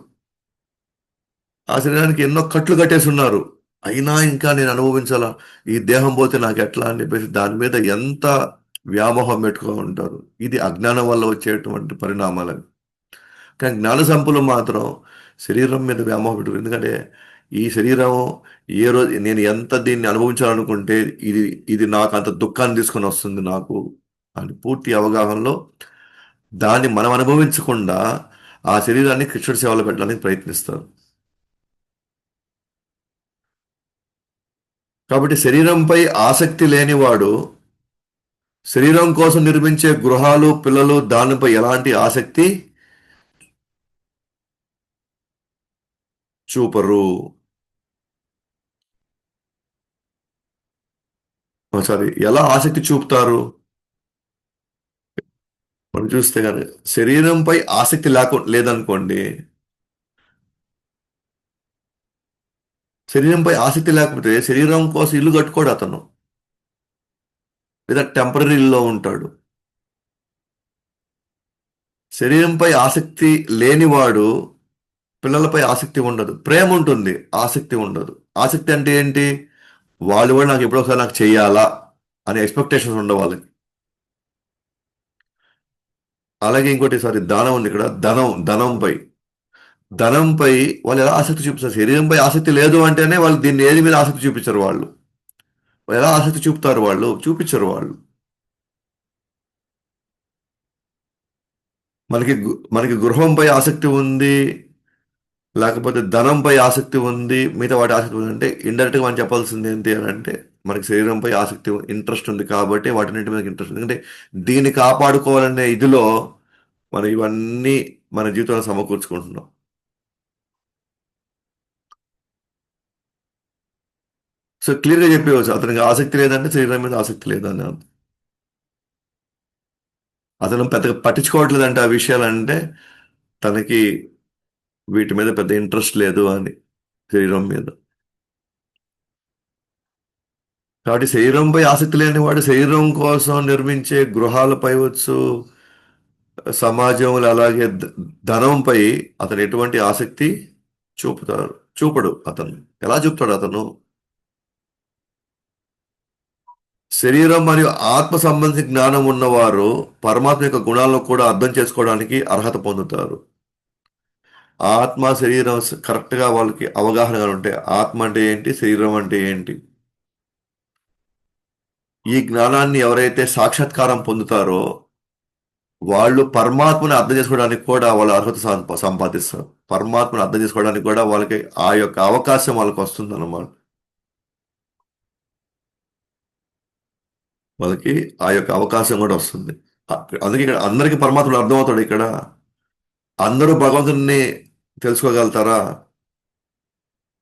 ఆ శరీరానికి ఎన్నో కట్లు కట్టేసి ఉన్నారు. అయినా ఇంకా నేను అనుభవించాలా, ఈ దేహం పోతే నాకు ఎట్లా అని చెప్పేసి దాని మీద ఎంత వ్యామోహం పెట్టుకో ఉంటారు. ఇది అజ్ఞానం వల్ల వచ్చేటువంటి పరిణామాలు. కానీ జ్ఞాన సంపన్నులు మాత్రం శరీరం మీద వ్యామోహం పెట్టుకోరు. ఎందుకంటే ఈ శరీరం ఏ రోజు నేను ఎంత దీన్ని అనుభవించాలనుకుంటే ఇది ఇది నాకు అంత దుఃఖాన్ని తీసుకొని వస్తుంది నాకు అని పూర్తి అవగాహనలో దాన్ని మనం అనుభవించకుండా ఆ శరీరాన్ని కృష్ణుడి సేవలో పెట్టడానికి ప్రయత్నిస్తారు. కాబట్టి శరీరంపై ఆసక్తి లేనివాడు శరీరం కోసం నిర్మించే గృహాలు పిల్లలు దానిపై ఎలాంటి ఆసక్తి చూపరు. సారీ, ఎలా ఆసక్తి చూపుతారు? మనం చూస్తే కనుక శరీరంపై ఆసక్తి లేదనుకోండి. శరీరంపై ఆసక్తి లేకపోతే శరీరం కోసం ఇల్లు కట్టుకోడు అతను. లేదా టెంపరీ ఇల్లులో ఉంటాడు. శరీరంపై ఆసక్తి లేనివాడు పిల్లలపై ఆసక్తి ఉండదు. ప్రేమ ఉంటుంది, ఆసక్తి ఉండదు. ఆసక్తి అంటే ఏంటి? వాళ్ళు కూడా నాకు ఎప్పుడో ఒకసారి నాకు చెయ్యాలా అనే ఎక్స్పెక్టేషన్స్ ఉండవు వాళ్ళకి. అలాగే ఇంకోటి సారి దానం ఉంది ఇక్కడ. ధనంపై వాళ్ళు ఎలా ఆసక్తి చూపిస్తారు? శరీరంపై ఆసక్తి లేదు అంటేనే వాళ్ళు దీన్ని ఏది మీద ఆసక్తి చూపించరు వాళ్ళు. ఎలా ఆసక్తి చూపుతారు? వాళ్ళు చూపించరు వాళ్ళు. మనకి గృహంపై ఆసక్తి ఉంది, లేకపోతే ధనంపై ఆసక్తి ఉంది, మిగతా వాటి ఆసక్తి ఉంది అంటే ఇండైరెక్ట్గా మనం చెప్పాల్సింది ఏంటి అని అంటే మనకి శరీరంపై ఆసక్తి ఇంట్రెస్ట్ ఉంది కాబట్టి వాటిన్నింటి మీద ఇంట్రెస్ట్ ఉంది. ఎందుకంటే దీన్ని కాపాడుకోవాలనే ఇదిలో మనం ఇవన్నీ మన జీవితంలో సమకూర్చుకుంటున్నాం. సో క్లియర్గా చెప్పేవచ్చు అతనికి ఆసక్తి లేదంటే శరీరం మీద ఆసక్తి లేదని అర్థం. అతను పెద్దగా పట్టించుకోవట్లేదంటే ఆ విషయాలంటే తనకి వీటి మీద పెద్ద ఇంట్రెస్ట్ లేదు అని, శరీరం మీద. కాబట్టి శరీరంపై ఆసక్తి లేని వాడు శరీరం కోసం నిర్మించే గృహాలపై వచ్చు, సమాజంలో అలాగే ధనంపై అతను ఎటువంటి ఆసక్తి చూపుతారు చూపడు. అతను ఎలా చూపుతాడు? అతను శరీరం మరియు ఆత్మ సంబంధించిన జ్ఞానం ఉన్నవారు పరమాత్మ యొక్క గుణాలను కూడా అర్థం చేసుకోవడానికి అర్హత పొందుతారు. ఆత్మ శరీరం కరెక్ట్ గా వాళ్ళకి అవగాహన ఉంటే ఆత్మ అంటే ఏంటి, శరీరం అంటే ఏంటి, ఈ జ్ఞానాన్ని ఎవరైతే సాక్షాత్కారం పొందుతారో వాళ్ళు పరమాత్మని అర్థం చేసుకోవడానికి కూడా వాళ్ళ అర్హత సంపాదిస్తారు. పరమాత్మని అర్థం చేసుకోవడానికి కూడా వాళ్ళకి ఆ యొక్క అవకాశం వాళ్ళకి వస్తుంది అన్నమాట. వాళ్ళకి ఆ యొక్క అవకాశం కూడా వస్తుంది. అందుకే ఇక్కడ అందరికీ పరమాత్ముడు అర్థమవుతాడు. ఇక్కడ అందరూ భగవంతుని తెలుసుకోగలుగుతారా?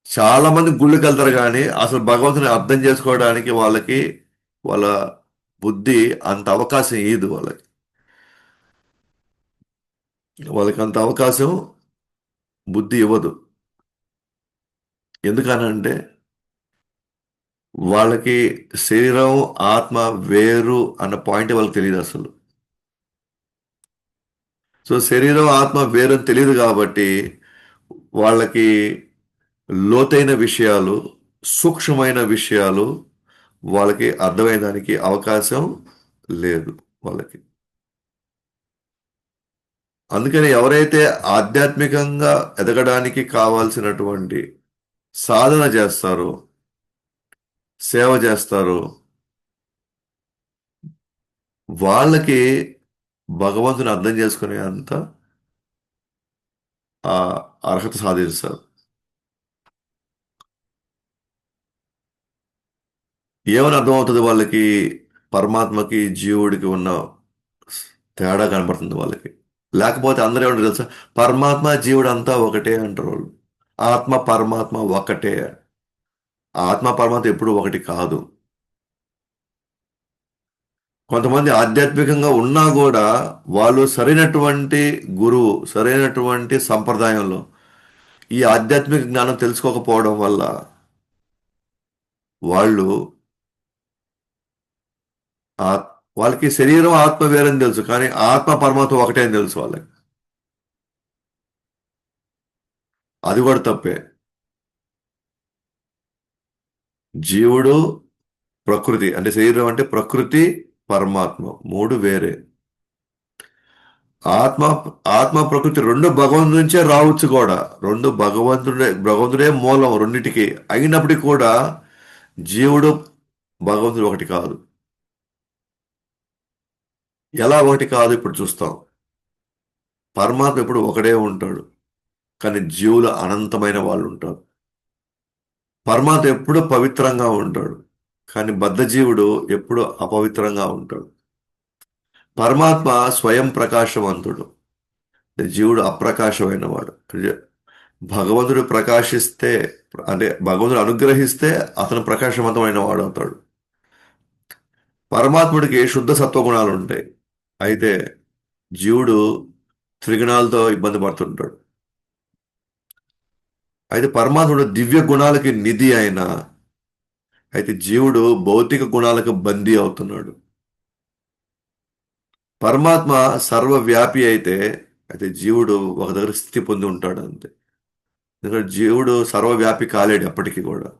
చాలా మంది గుళ్ళకి వెళ్తారు కానీ అసలు భగవంతుని అర్థం చేసుకోవడానికి వాళ్ళకి వాళ్ళ బుద్ధి అంత అవకాశం ఇయ్యదు వాళ్ళకి. వాళ్ళకి అంత అవకాశం బుద్ధి ఇవ్వదు. ఎందుకనంటే వాళ్ళకి శరీరం ఆత్మ వేరు అన్న పాయింట్ వాళ్ళకి తెలియదు అసలు. సో శరీరం ఆత్మ వేరు అని తెలియదు కాబట్టి వాళ్ళకి లోతైన విషయాలు, సూక్ష్మమైన విషయాలు వాళ్ళకి అర్థమయ్యేదానికి అవకాశం లేదు వాళ్ళకి. అందుకని ఎవరైతే ఆధ్యాత్మికంగా ఎదగడానికి కావాల్సినటువంటి సాధన చేస్తారో, సేవ చేస్తారో, వాళ్ళకి భగవంతుని అర్థం చేసుకునే అంత ఆ అర్హత సాధిస్తారు. ఏమని అర్థమవుతుంది వాళ్ళకి? పరమాత్మకి జీవుడికి ఉన్న తేడా కనబడుతుంది వాళ్ళకి. లేకపోతే అందరూ ఏమంటారు తెలుసా? పరమాత్మ జీవుడు అంతా ఒకటే అంటారు వాళ్ళు. ఆత్మ పరమాత్మ ఒకటే. ఆత్మ పరమాత్మ ఎప్పుడు ఒకటి కాదు. కొంతమంది ఆధ్యాత్మికంగా ఉన్నా కూడా వాళ్ళు సరైనటువంటి గురువు, సరైనటువంటి సంప్రదాయంలో ఈ ఆధ్యాత్మిక జ్ఞానం తెలుసుకోకపోవడం వల్ల వాళ్ళు ఆ వాళ్ళకి శరీరం ఆత్మ వేరని తెలుసు కానీ ఆత్మ పరమాత్మ ఒకటే అని తెలుసు వాళ్ళకి. అది కూడా తప్పే. జీవుడు, ప్రకృతి అంటే శరీరం అంటే ప్రకృతి, పరమాత్మ మూడు వేరే. ఆత్మ ఆత్మ ప్రకృతి రెండు భగవంతుడి నుంచే రావచ్చు కూడా. రెండు భగవంతుడే మూలం రెండిటికి. అయినప్పటికీ కూడా జీవుడు భగవంతుడు ఒకటి కాదు. ఎలా ఒకటి కాదు ఇప్పుడు చూస్తాం. పరమాత్మ ఎప్పుడు ఒకడే ఉంటాడు కానీ జీవులు అనంతమైన వాళ్ళు ఉంటారు. పరమాత్మ ఎప్పుడు పవిత్రంగా ఉంటాడు కానీ బద్ధజీవుడు ఎప్పుడు అపవిత్రంగా ఉంటాడు. పరమాత్మ స్వయం ప్రకాశవంతుడు, జీవుడు అప్రకాశమైన వాడు. భగవంతుడు ప్రకాశిస్తే అంటే భగవంతుడు అనుగ్రహిస్తే అతను ప్రకాశవంతమైన వాడు అవుతాడు. పరమాత్ముడికి శుద్ధ సత్వగుణాలు ఉంటాయి. అయితే జీవుడు త్రిగుణాలతో ఇబ్బంది పడుతుంటాడు. అయితే పరమాత్ముడు దివ్య గుణాలకి నిధి అయిన అయితే జీవుడు భౌతిక గుణాలకు బందీ అవుతున్నాడు. పరమాత్మ సర్వవ్యాపి అయితే జీవుడు ఒక దగ్గర స్థితి పొంది ఉంటాడు అంతే. ఎందుకంటే జీవుడు సర్వవ్యాపి కాలేడు ఎప్పటికీ కూడా.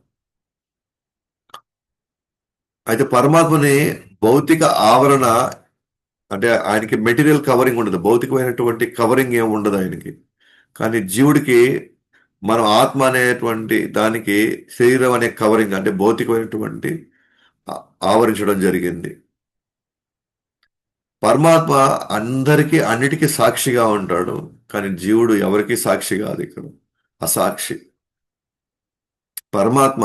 అయితే పరమాత్మని భౌతిక ఆవరణ అంటే ఆయనకి మెటీరియల్ కవరింగ్ ఉండదు, భౌతికమైనటువంటి కవరింగ్ ఏమి ఉండదు ఆయనకి. కానీ జీవుడికి మనం ఆత్మ అనేటువంటి దానికి శరీరం అనే కవరింగ్ అంటే భౌతికమైనటువంటి ఆవరించడం జరిగింది. పరమాత్మ అందరికీ అన్నిటికీ సాక్షిగా ఉంటాడు కానీ జీవుడు ఎవరికి సాక్షి కాదు, ఇక్కడ అసాక్షి. పరమాత్మ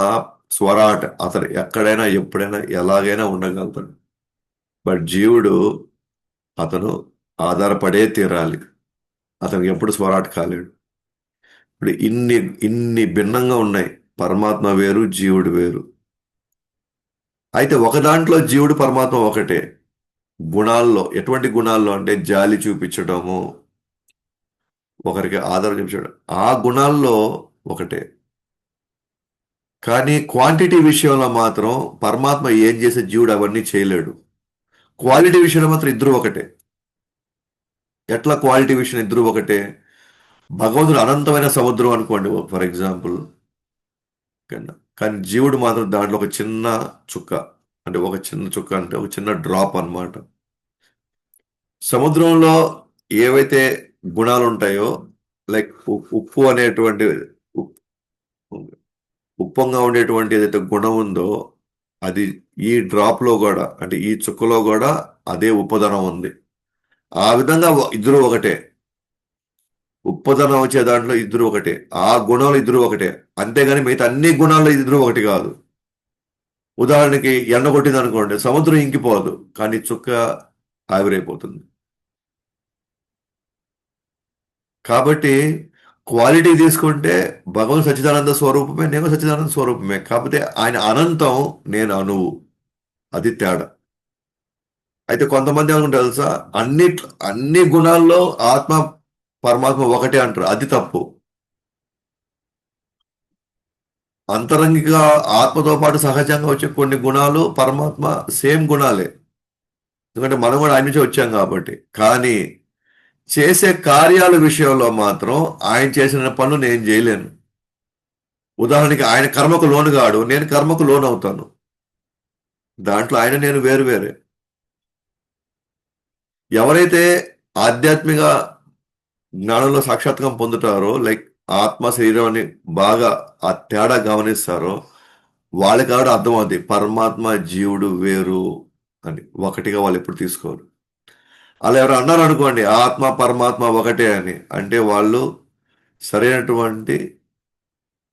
స్వరాట్, అతను ఎక్కడైనా ఎప్పుడైనా ఎలాగైనా ఉండగలుగుతాడు. బట్ జీవుడు అతను ఆధారపడే తీరాలి. అతనికి ఎప్పుడు స్వరాట్ కాలేడు. ఇప్పుడు ఇన్ని ఇన్ని భిన్నంగా ఉన్నాయి. పరమాత్మ వేరు, జీవుడు వేరు. అయితే ఒక దాంట్లో జీవుడు పరమాత్మ ఒకటే. గుణాల్లో ఎటువంటి గుణాల్లో అంటే జాలి చూపించడము, ఒకరికి ఆదరణ చూపించడం, ఆ గుణాల్లో ఒకటే. కానీ క్వాంటిటీ విషయంలో మాత్రం పరమాత్మ ఏం చేసే జీవుడు అవన్నీ చేయలేడు. క్వాలిటీ విషయంలో మాత్రం ఇద్దరు ఒకటే. ఎట్లా క్వాలిటీ విషయం ఇద్దరు ఒకటే? భగవంతుడు అనంతమైన సముద్రం అనుకోండి ఫర్ ఎగ్జాంపుల్. కానీ జీవుడు మాత్రం దాంట్లో ఒక చిన్న చుక్క. అంటే ఒక చిన్న చుక్క అంటే ఒక చిన్న డ్రాప్ అన్నమాట. సముద్రంలో ఏవైతే గుణాలు ఉంటాయో, లైక్ ఉప్పు అనేటువంటి ఉప్- ఉప్పంగా ఉండేటువంటి ఏదైతే గుణం ఉందో, అది ఈ డ్రాప్ లో కూడా, అంటే ఈ చుక్కలో కూడా అదే ఉప్పదనం ఉంది. ఆ విధంగా ఇద్దరు ఒకటే. ఉప్పదనం వచ్చే దాంట్లో ఇద్దరు ఒకటే. ఆ గుణాలు ఇద్దరు ఒకటే. అంతేగాని మిగతా అన్ని గుణాల్లో ఇద్దరు ఒకటి కాదు. ఉదాహరణకి ఎండ కొట్టింది అనుకోండి, సముద్రం ఇంకిపోదు, కానీ చుక్క ఆవిరైపోతుంది. కాబట్టి క్వాలిటీ తీసుకుంటే భగవంతు సచ్చిదానంద స్వరూపమే, నేను సచ్చిదానంద స్వరూపమే. కాకపోతే ఆయన అనంతం, నేను అణువు. అది తేడా. అయితే కొంతమంది ఏమనుకుంటారు తెలుసా, అన్ని అన్ని గుణాల్లో ఆత్మ పరమాత్మ ఒకటే అంటారు. అది తప్పు. అంతరంగిక ఆత్మతో పాటు సహజంగా వచ్చే కొన్ని గుణాలు పరమాత్మ సేమ్ గుణాలే. ఎందుకంటే మనం కూడా ఆయన నుంచి వచ్చాం కాబట్టి. కానీ చేసే కార్యాల విషయంలో మాత్రం ఆయన చేసిన పనులు నేను చేయలేను. ఉదాహరణకి ఆయన కర్మకు లోను కాడు, నేను కర్మకు లోను అవుతాను. దాంట్లో ఆయన నేను వేరు వేరే. ఎవరైతే ఆధ్యాత్మిక జ్ఞానంలో సాక్షాత్కారం పొందుతారో, లైక్ ఆత్మ శరీరాన్ని బాగా ఆ తేడా గమనిస్తారో, వాళ్ళకి కూడా అర్థమవుతుంది పరమాత్మ జీవుడు వేరు అని. ఒకటిగా వాళ్ళు ఎప్పుడు తీసుకోరు. అలా ఎవరు అన్నారు అనుకోండి ఆత్మ పరమాత్మ ఒకటే అని, అంటే వాళ్ళు సరైనటువంటి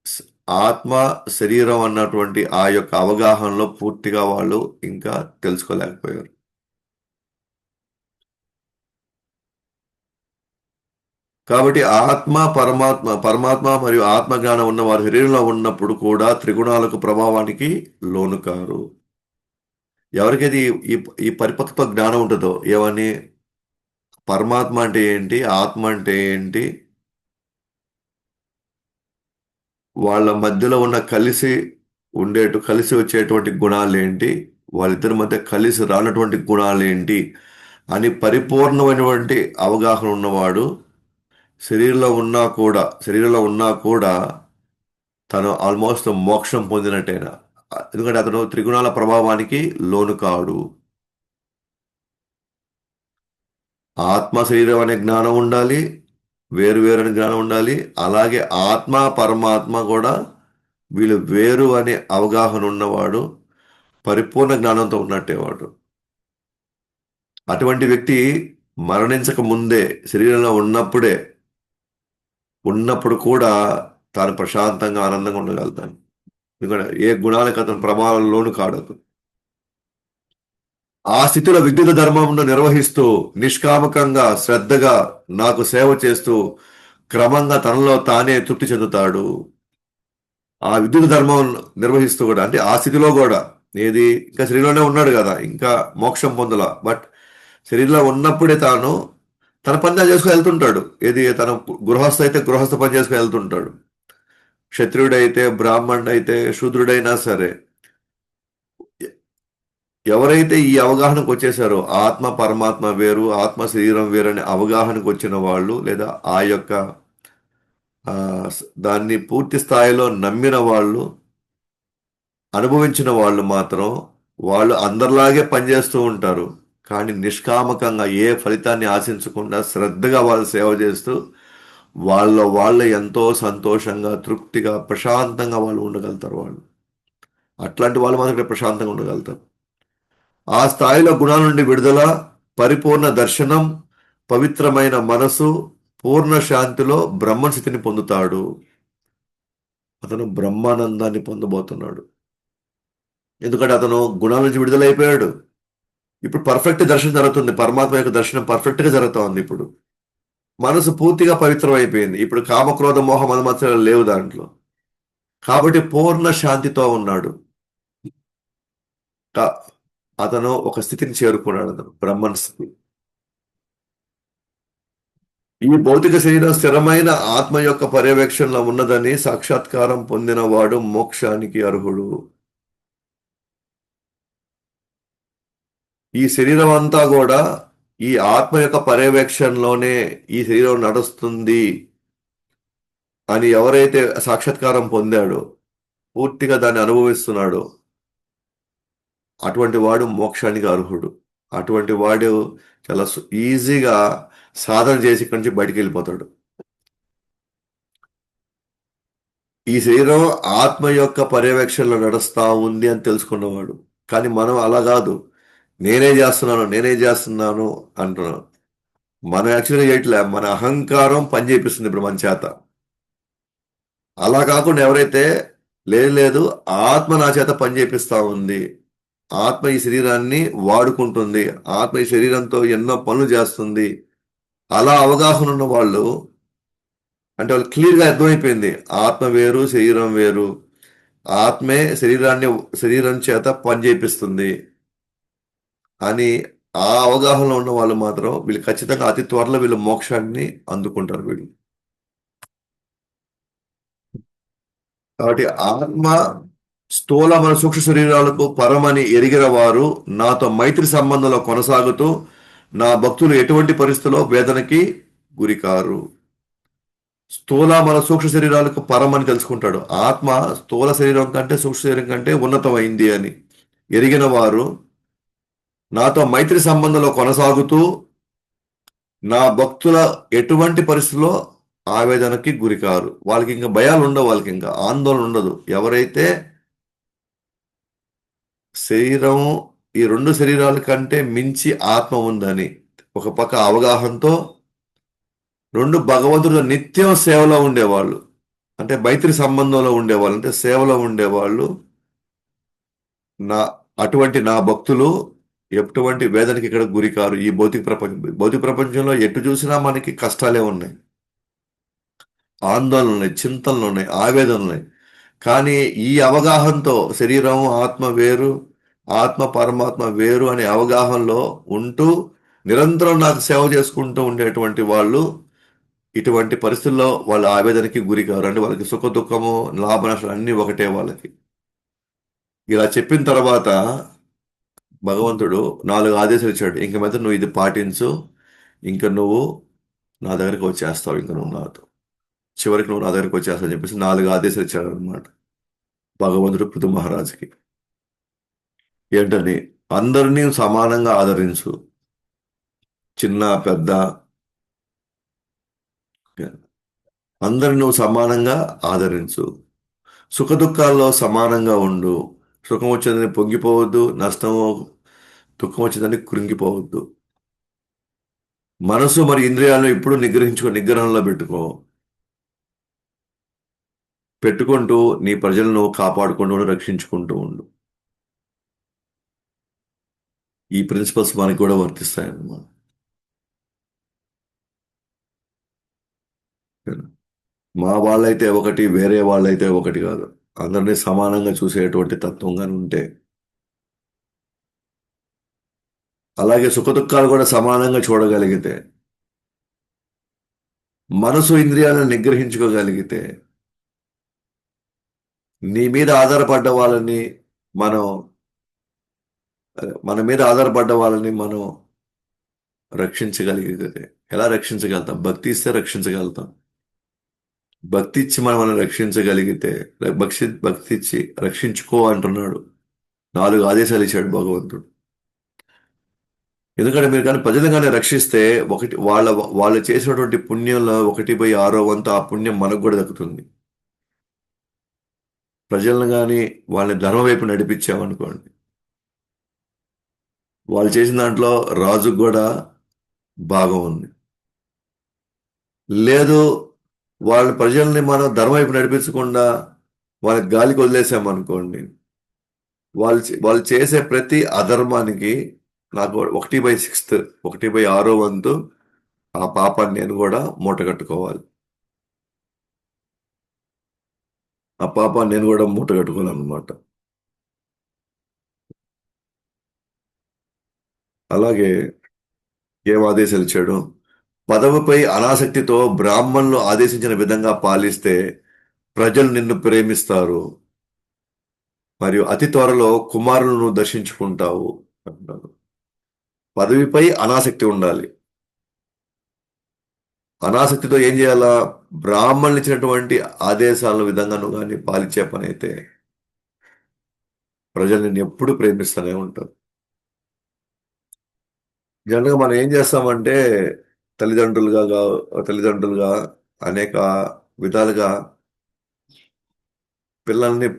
స- ఆత్మ శరీరం అన్నటువంటి ఆ యొక్క అవగాహనలో పూర్తిగా వాళ్ళు ఇంకా తెలుసుకోలేకపోయారు. కాబట్టి ఆత్మ పరమాత్మ, పరమాత్మ మరియు ఆత్మ జ్ఞానం ఉన్న వారి శరీరంలో ఉన్నప్పుడు కూడా త్రిగుణాలకు ప్రభావానికి లోను కారు. ఎవరికైతే ఈ ఈ పరిపక్వ జ్ఞానం ఉంటుందో, ఏమని పరమాత్మ అంటే ఏంటి, ఆత్మ అంటే ఏంటి, వాళ్ళ మధ్యలో ఉన్న కలిసి వచ్చేటువంటి గుణాలు ఏంటి, వాళ్ళిద్దరి మధ్య కలిసి రానటువంటి గుణాలు ఏంటి అని పరిపూర్ణమైనటువంటి అవగాహన ఉన్నవాడు శరీరంలో ఉన్నా కూడా తను ఆల్మోస్ట్ మోక్షం పొందినట్టేనా. ఎందుకంటే అతను త్రిగుణాల ప్రభావానికి లోను కాడు. ఆత్మ శరీరం అనే జ్ఞానం ఉండాలి, వేరు వేరు అనే జ్ఞానం ఉండాలి. అలాగే ఆత్మ పరమాత్మ కూడా వీళ్ళు వేరు అనే అవగాహన ఉన్నవాడు పరిపూర్ణ జ్ఞానంతో ఉన్నట్టే వాడు. అటువంటి వ్యక్తి మరణించక ముందే, శరీరంలో ఉన్నప్పుడు కూడా తాను ప్రశాంతంగా ఆనందంగా ఉండగలుగుతాను. ఎందుకంటే ఏ గుణాలకు అతను ప్రభావంలోను కాడదు. ఆ స్థితిలో విద్యుత్ ధర్మమును నిర్వహిస్తూ నిష్కామకంగా శ్రద్ధగా నాకు సేవ చేస్తూ క్రమంగా తనలో తానే తృప్తి చెందుతాడు. ఆ విద్యుత్ ధర్మం నిర్వహిస్తూ కూడా, అంటే ఆ స్థితిలో కూడా, ఏది ఇంకా శరీరంలోనే ఉన్నాడు కదా, ఇంకా మోక్షం పొందల, బట్ శరీరంలో ఉన్నప్పుడే తాను తన పని తాను చేసుకుని వెళ్తుంటాడు. ఏది తన గృహస్థ అయితే గృహస్థ పని చేసుకుని వెళ్తుంటాడు. క్షత్రియుడైతే, బ్రాహ్మణుడైతే, శూద్రుడైనా సరే, ఎవరైతే ఈ అవగాహనకు వచ్చేసారో ఆత్మ పరమాత్మ వేరు, ఆత్మ శరీరం వేరు అనే అవగాహనకు వచ్చిన వాళ్ళు, లేదా ఆ యొక్క ఆ, దాన్ని పూర్తి స్థాయిలో నమ్మిన వాళ్ళు, అనుభవించిన వాళ్ళు మాత్రం, వాళ్ళు అందరిలాగే పనిచేస్తూ ఉంటారు. కానీ నిష్కామకంగా ఏ ఫలితాన్ని ఆశించకుండా శ్రద్ధగా వాళ్ళు సేవ చేస్తూ వాళ్ళు ఎంతో సంతోషంగా, తృప్తిగా, ప్రశాంతంగా వాళ్ళు ఉండగలుగుతారు. వాళ్ళు అట్లాంటి వాళ్ళు మాత్రమే ప్రశాంతంగా ఉండగలుగుతారు. ఆ స్థాయిలో గుణాల నుండి విడుదల, పరిపూర్ణ దర్శనం, పవిత్రమైన మనసు, పూర్ణ శాంతిలో బ్రహ్మస్థితిని పొందుతాడు. అతను బ్రహ్మానందాన్ని పొందబోతున్నాడు. ఎందుకంటే అతను గుణాల నుంచి విడుదలైపోయాడు. ఇప్పుడు పర్ఫెక్ట్ దర్శనం జరుగుతుంది. పరమాత్మ యొక్క దర్శనం పర్ఫెక్ట్ గా జరుగుతోంది ఇప్పుడు. మనసు పూర్తిగా పవిత్రం అయిపోయింది. ఇప్పుడు కామక్రోధ మోహ మదమత్సరాలు లేవు దాంట్లో. కాబట్టి పూర్ణ శాంతితో ఉన్నాడు. కా- అతను ఒక స్థితిని చేరుకున్నాడు, అతను బ్రహ్మన్ స్థితి. ఈ భౌతిక శరీరం స్థిరమైన ఆత్మ యొక్క పర్యవేక్షణలో ఉన్నదని సాక్షాత్కారం పొందినవాడు మోక్షానికి అర్హుడు. ఈ శరీరం అంతా కూడా ఈ ఆత్మ యొక్క పర్యవేక్షణలోనే ఈ శరీరం నడుస్తుంది అని ఎవరైతే సాక్షాత్కారం పొందాడో, పూర్తిగా దాన్ని అనుభవిస్తున్నాడో, అటువంటి వాడు మోక్షానికి అర్హుడు. అటువంటి వాడు చాలా ఈజీగా సాధన చేసి ఇక్కడి నుంచి బయటికి వెళ్ళిపోతాడు. ఈ శరీరం ఆత్మ యొక్క పర్యవేక్షణలో నడుస్తా ఉంది అని తెలుసుకున్నవాడు. కానీ మనం అలా కాదు. నేనే చేస్తున్నాను అంటున్నాను. మనం యాక్చువల్గా చేయట్లే, మన అహంకారం పని చేపిస్తుంది ఇప్పుడు మన చేత. అలా కాకుండా ఎవరైతే లేదు లేదు, ఆత్మ నా చేత పని చేపిస్తా ఉంది, ఆత్మ ఈ శరీరాన్ని వాడుకుంటుంది, ఆత్మ ఈ శరీరంతో ఎన్నో పనులు చేస్తుంది, అలా అవగాహన ఉన్న వాళ్ళు, అంటే వాళ్ళు క్లియర్గా అర్థమైపోయింది ఆత్మ వేరు శరీరం వేరు, ఆత్మే శరీరం చేత పని చేపిస్తుంది అని ఆ అవగాహనలో ఉన్న వాళ్ళు మాత్రం వీళ్ళు ఖచ్చితంగా అతి త్వరలో వీళ్ళు మోక్షాన్ని అందుకుంటారు వీళ్ళు. కాబట్టి ఆత్మ స్థూల మన సూక్ష్మ శరీరాలకు పరమని ఎరిగిన వారు నాతో మైత్రి సంబంధంలో కొనసాగుతూ నా భక్తులు ఎటువంటి పరిస్థితుల్లో వేదనకి గురికారు. స్థూల మన సూక్ష్మ శరీరాలకు పరమని తెలుసుకుంటాడు. ఆత్మ స్థూల శరీరం కంటే సూక్ష్మ శరీరం కంటే ఉన్నతమైంది అని ఎరిగిన వారు నాతో మైత్రి సంబంధంలో కొనసాగుతూ నా భక్తుల ఎటువంటి పరిస్థితుల్లో ఆవేదనకి గురికారు. వాళ్ళకి ఇంకా భయాలు ఉండవు, వాళ్ళకి ఇంకా ఆందోళన ఉండదు. ఎవరైతే శరీరం ఈ రెండు శరీరాల కంటే మించి ఆత్మ ఉందని ఒక పక్క అవగాహనతో, రెండు భగవంతుడు నిత్యం సేవలో ఉండేవాళ్ళు, అంటే మైత్రి సంబంధంలో ఉండేవాళ్ళు, అంటే సేవలో ఉండేవాళ్ళు, నా అటువంటి నా భక్తులు ఎటువంటి వేదనకి ఇక్కడ గురికారు. ఈ భౌతిక ప్రపంచంలో ఎటు చూసినా మనకి కష్టాలే ఉన్నాయి, ఆందోళనలు ఉన్నాయి, చింతనలు ఉన్నాయి, ఆవేదనలు ఉన్నాయి. కానీ ఈ అవగాహనతో శరీరం ఆత్మ వేరు, ఆత్మ పరమాత్మ వేరు అనే అవగాహనలో ఉంటూ నిరంతరం నాకు సేవ చేసుకుంటూ ఉండేటువంటి వాళ్ళు ఇటువంటి పరిస్థితుల్లో వాళ్ళ ఆవేదనకి గురి కారు. అంటే వాళ్ళకి సుఖ దుఃఖము లాభ నష్టాలు అన్నీ ఒకటే వాళ్ళకి. ఇలా చెప్పిన తర్వాత భగవంతుడు 4 ఆదేశాలు ఇచ్చాడు. ఇంక మీద నువ్వు ఇది పాటించు, ఇంక నువ్వు నా దగ్గరికి వచ్చేస్తావు, ఇంక నువ్వు నాతో చివరికి నువ్వు నా దగ్గరికి వచ్చేస్తావు అని చెప్పేసి 4 ఆదేశాలు ఇచ్చాడు అనమాట భగవంతుడు పృథు మహారాజుకి. ఏంటని? అందరినీ సమానంగా ఆదరించు, చిన్న పెద్ద అందరిని నువ్వు సమానంగా ఆదరించు, సుఖ దుఃఖాల్లో సమానంగా ఉండు, సుఖం వచ్చేదని పొంగిపోవద్దు, దుఃఖం వచ్చేదని కృంగిపోవద్దు. మనసు మరి ఇంద్రియాలను ఇప్పుడు నిగ్రహంలో పెట్టుకుంటూ నీ ప్రజలను కాపాడుకుంటూ రక్షించుకుంటూ ఉండు. ఈ ప్రిన్సిపల్స్ మనకి కూడా వర్తిస్తాయన్నమాట. మా వాళ్ళైతే ఒకటి, వేరే వాళ్ళైతే ఒకటి కాదు, అందరినీ సమానంగా చూసేటువంటి తత్వంగా ఉంటే, అలాగే సుఖదుఖాలు కూడా సమానంగా చూడగలిగితే, మనసు ఇంద్రియాలను నిగ్రహించుకోగలిగితే, నీ మీద ఆధారపడ్డ వాళ్ళని మనం మన మీద ఆధారపడ్డ వాళ్ళని మనం రక్షించగలిగితే, ఎలా రక్షించగలుగుతాం? భక్తి ఇస్తే రక్షించగలుగుతాం. భక్తి ఇచ్చి మనం రక్షించగలిగితే, భక్తి ఇచ్చి రక్షించుకో అంటున్నాడు. 4 ఆదేశాలు ఇచ్చాడు భగవంతుడు. ఎందుకంటే మీరు కానీ ప్రజలను కానీ రక్షిస్తే వాళ్ళు చేసినటువంటి పుణ్యంలో 1/6 వంతు ఆ పుణ్యం మనకు కూడా దక్కుతుంది. ప్రజలను కానీ వాళ్ళని ధర్మం వైపు నడిపించామనుకోండి, వాళ్ళు చేసిన దాంట్లో రాజుకు కూడా భాగం ఉంది. లేదు, వాళ్ళ ప్రజల్ని మనం ధర్మం వైపు నడిపించకుండా వాళ్ళకి గాలికి వదిలేసామనుకోండి, వాళ్ళు చేసే ప్రతి అధర్మానికి నాకు 1/6, 1/6 వంతు ఆ పాపాన్ని నేను కూడా మూట కట్టుకోవాలి. ఆ పాపాన్ని నేను కూడా మూట కట్టుకోవాలన్నమాట. అలాగే ఏం ఆదేశాలు ఇచ్చాడు? పదవిపై అనాసక్తితో బ్రాహ్మణులు ఆదేశించిన విధంగా పాలిస్తే ప్రజలు నిన్ను ప్రేమిస్తారు, మరియు అతి త్వరలో కుమారులను దర్శించుకుంటావు అంటున్నాడు. పదవిపై అనాసక్తి ఉండాలి. అనాసక్తితో ఏం చేయాలా? బ్రాహ్మణులు ఇచ్చినటువంటి ఆదేశాల విధంగా నువ్వు కానీ పాలించే పని అయితే ప్రజలు నిన్ను ఎప్పుడు ప్రేమిస్తూనే ఉంటారు. జనరల్గా మనం ఏం చేస్తామంటే తల్లిదండ్రులుగా అనేక విధాలుగా పిల్లల్ని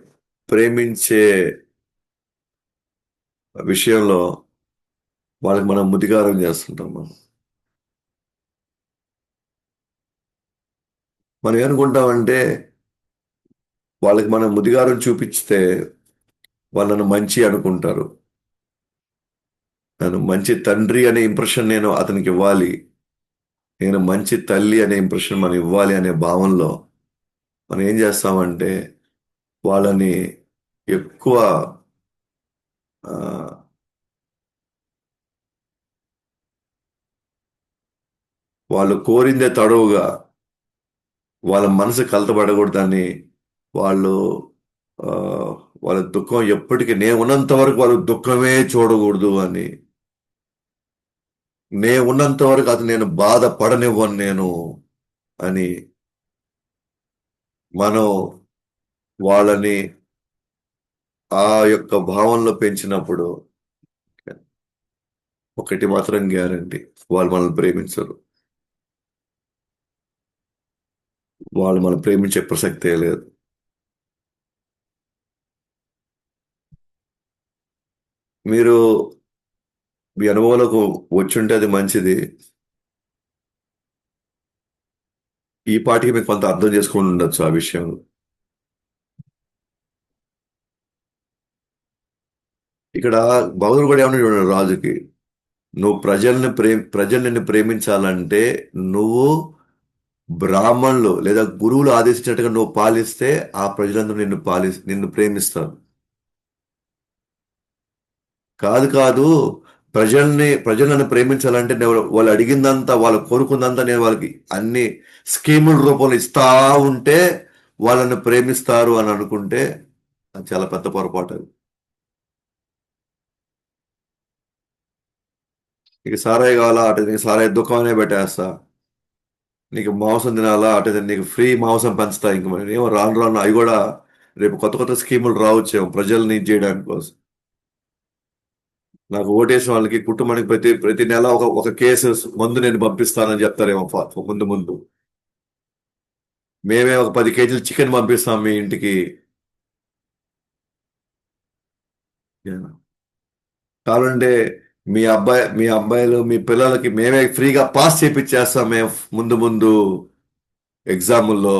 ప్రేమించే విషయంలో వాళ్ళకి మనం ముదిగారం చేస్తుంటాం మనం ఏమనుకుంటామంటే వాళ్ళకి మనం ముదిగారం చూపిస్తే వాళ్ళను మంచి అనుకుంటారు. నేను మంచి తండ్రి అనే ఇంప్రెషన్ నేను అతనికి ఇవ్వాలి, నేను మంచి తల్లి అనే ఇంప్రెషన్ మనం ఇవ్వాలి అనే భావనలో మనం ఏం చేస్తామంటే వాళ్ళని ఎక్కువ ఆ, వాళ్ళు కోరిందే తడవుగా వాళ్ళ మనసు కలతపడకూడదని వాళ్ళు ఆ, వాళ్ళ దుఃఖం ఎప్పటికీ నేను ఉన్నంత వరకు వాళ్ళ దుఃఖమే చూడకూడదు అని, నేను ఉన్నంత వరకు అది నేను బాధపడనివ్వను నేను అని మనం వాళ్ళని ఆ యొక్క భావంలో పెంచినప్పుడు ఒకటి మాత్రం గ్యారంటీ, వాళ్ళు మనల్ని ప్రేమించరు. వాళ్ళు మనం ప్రేమించే ప్రసక్తే లేదు. మీరు మీ అనుభవంలోకి వచ్చుంటే అది మంచిది. ఈ పాటికి మీకు కొంత అర్థం చేసుకుని ఉండొచ్చు ఆ విషయం. ఇక్కడ భగతుడు కూడా ఏమన్నా చూడండి రాజుకి, నువ్వు ప్రజలు నిన్ను ప్రేమించాలంటే నువ్వు బ్రాహ్మణులు లేదా గురువులు ఆదేశించినట్టుగా నువ్వు పాలిస్తే ఆ ప్రజలందరూ నిన్ను ప్రేమిస్తారు. కాదు కాదు, ప్రజలను ప్రేమించాలంటే వాళ్ళు అడిగిందంతా, వాళ్ళు కోరుకుందంతా నేను వాళ్ళకి అన్ని స్కీముల రూపంలో ఇస్తా ఉంటే వాళ్ళని ప్రేమిస్తారు అని అనుకుంటే అది చాలా పెద్ద పొరపాటు అది. నీకు సారాయి కావాలా అటు నీకు సారాయి దుకాణమే పెట్టేస్తా, నీకు మాంసం తినాలా అటు నీకు ఫ్రీ మాంసం పెంచుతా, ఇంక మరి ఏమో రాను రాను అవి కూడా రేపు కొత్త కొత్త స్కీములు రావచ్చేమో ప్రజల్ని ఇది చేయడానికి కోసం. నాకు ఓటేసిన వాళ్ళకి కుటుంబానికి ప్రతి ప్రతి నెల ఒక ఒక కేసు మందు నేను పంపిస్తానని చెప్తారేమో ముందు ముందు. మేమే ఒక 10 కేజీలు చికెన్ పంపిస్తాం మీ ఇంటికి. కావాలంటే మీ అబ్బాయిలు మీ పిల్లలకి మేమే ఫ్రీగా పాస్ చేపిచ్చేస్తాం మేము ముందు ముందు ఎగ్జాముల్లో.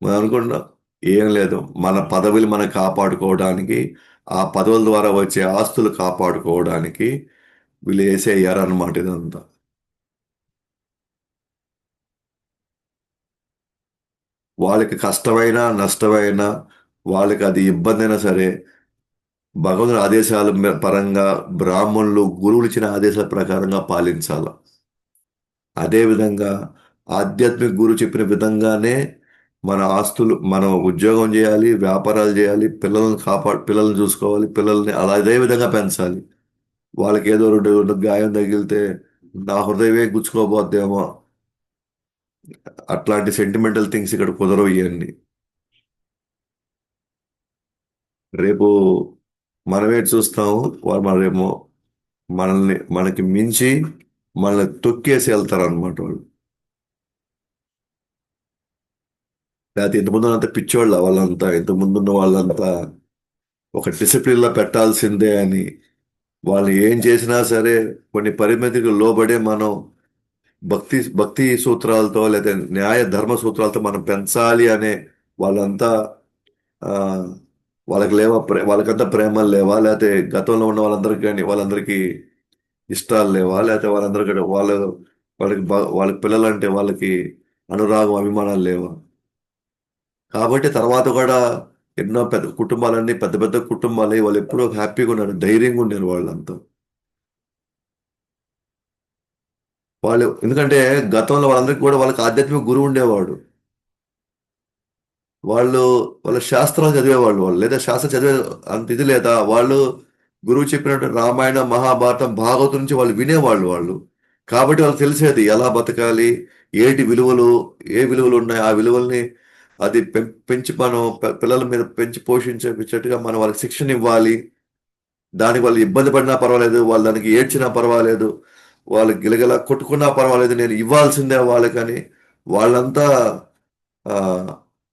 మనం అనుకుంటున్నాం ఏం లేదు, మన పదవులు మనం కాపాడుకోవడానికి, ఆ పదవుల ద్వారా వచ్చే ఆస్తులు కాపాడుకోవడానికి వీళ్ళు వేసేయ్యారు అన్నమాట ఇదంతా. వాళ్ళకి కష్టమైనా నష్టమైనా వాళ్ళకి అది ఇబ్బంది అయినా సరే భగవంతుని ఆదేశాల పరంగా బ్రాహ్మణులు గురువులు ఇచ్చిన ఆదేశాల ప్రకారంగా పాలించాల. అదేవిధంగా ఆధ్యాత్మిక గురువు చెప్పిన విధంగానే మన ఆస్తులు మనం ఉద్యోగం చేయాలి, వ్యాపారాలు చేయాలి, పిల్లల్ని చూసుకోవాలి, పిల్లల్ని అలా అదే విధంగా పెంచాలి. వాళ్ళకి ఏదో రెండు గాయం తగిలితే నా హృదయమే గుచ్చుకోబోద్దేమో, అట్లాంటి సెంటిమెంటల్ థింగ్స్ ఇక్కడ కుదరవు ఇవన్నీ. రేపు మనమే చూస్తాము, వాళ్ళు రేపు మనకి మించి మనల్ని తొక్కేసి వెళ్తారు అనమాట వాళ్ళు. లేకపోతే ఇంతకుముందు అంత పిచ్చోళ్ళ వాళ్ళంతా, ఇంతకుముందు ఉన్న వాళ్ళంతా ఒక డిసిప్లిన్ లో పెట్టాల్సిందే అని వాళ్ళు ఏం చేసినా సరే కొన్ని పరిమితికి లోబడే మనం భక్తి భక్తి సూత్రాలతో లేదా న్యాయ ధర్మ సూత్రాలతో మనం పెంచాలి అనే వాళ్ళంతా ఆ, వాళ్ళకంతా ప్రేమలు లేవా, లేకపోతే గతంలో ఉన్న వాళ్ళందరికీ కానీ వాళ్ళందరికీ ఇష్టాలు లేవా, లేకపోతే వాళ్ళందరికీ వాళ్ళకి పిల్లలంటే వాళ్ళకి అనురాగం అభిమానాలు లేవా. కాబట్టి తర్వాత కూడా ఎన్నో పెద్ద కుటుంబాలన్నీ పెద్ద పెద్ద కుటుంబాలు వాళ్ళు ఎప్పుడూ హ్యాపీగా ఉన్నారు, ధైర్యంగా ఉన్నారు వాళ్ళంతా. వాళ్ళు ఎందుకంటే గతంలో వాళ్ళందరికీ కూడా వాళ్ళకి ఆధ్యాత్మిక గురువు ఉండేవాడు. వాళ్ళు వాళ్ళ శాస్త్రాలు చదివేవాళ్ళు, వాళ్ళు లేదా శాస్త్రం చదివే అంత ఇది లేదా వాళ్ళు గురువు చెప్పినట్టు రామాయణ మహాభారతం భాగవతం నుంచి వాళ్ళు వినేవాళ్ళు వాళ్ళు. కాబట్టి వాళ్ళకి తెలిసేది ఎలా బతకాలి, ఏటి విలువలు, ఏ విలువలు ఉన్నాయి ఆ విలువల్ని అది పెంచి మనం పిల్లల మీద పెంచి పోషించేటట్టుగా మనం వాళ్ళకి శిక్షణ ఇవ్వాలి. దానికి వాళ్ళు ఇబ్బంది పడినా పర్వాలేదు, వాళ్ళు దానికి ఏడ్చినా పర్వాలేదు, వాళ్ళు గిలగిలా కొట్టుకున్నా పర్వాలేదు, నేను ఇవ్వాల్సిందే వాళ్ళకని వాళ్ళంతా ఆ,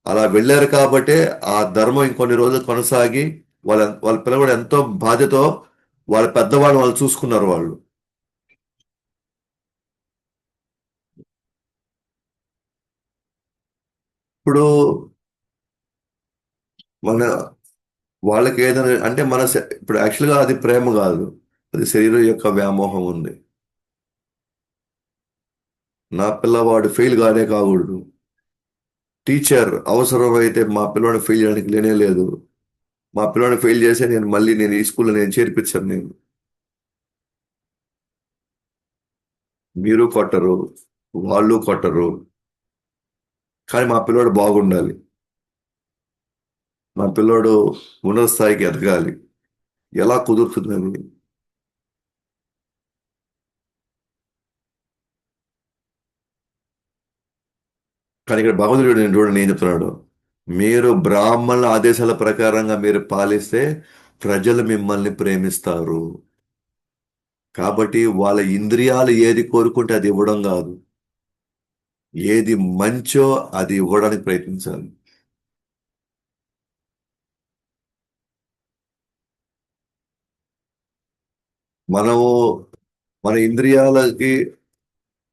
అలా వెళ్ళారు కాబట్టే ఆ ధర్మం ఇంకొన్ని రోజులు కొనసాగి వాళ్ళ పిల్లలు కూడా ఎంతో బాధ్యతో వాళ్ళ పెద్దవాళ్ళు వాళ్ళు చూసుకున్నారు వాళ్ళు. ఇప్పుడు మన వాళ్ళకి ఏదైనా అంటే ఇప్పుడు యాక్చువల్గా అది ప్రేమ కాదు, అది శరీరం యొక్క వ్యామోహం ఉంది. నా పిల్లవాడు ఫెయిల్ కానే కాకూడదు. టీచర్ అవసరమైతే మా పిల్లవాడిని ఫెయిల్ చేయడానికి లేనే లేదు. మా పిల్లవాడిని ఫెయిల్ చేస్తే నేను ఈ స్కూల్లో నేను చేర్పించాను నేను. మీరు కొట్టరు, వాళ్ళు కొట్టరు, కానీ మా పిల్లోడు బాగుండాలి. మా పిల్లోడు ఉన్నత స్థాయికి ఎదగాలి. ఎలా కుదురుతుందని. కానీ ఇక్కడ భగవంతుడు నేను చూడండి ఏం చెప్తున్నాడు. మీరు బ్రాహ్మణుల ఆదేశాల ప్రకారంగా మీరు పాలిస్తే ప్రజలు మిమ్మల్ని ప్రేమిస్తారు. కాబట్టి వాళ్ళ ఇంద్రియాలు ఏది కోరుకుంటే అది ఇవ్వడం కాదు, ఏది మంచో అది ఇవ్వడానికి ప్రయత్నించాలి. మనము మన ఇంద్రియాలకి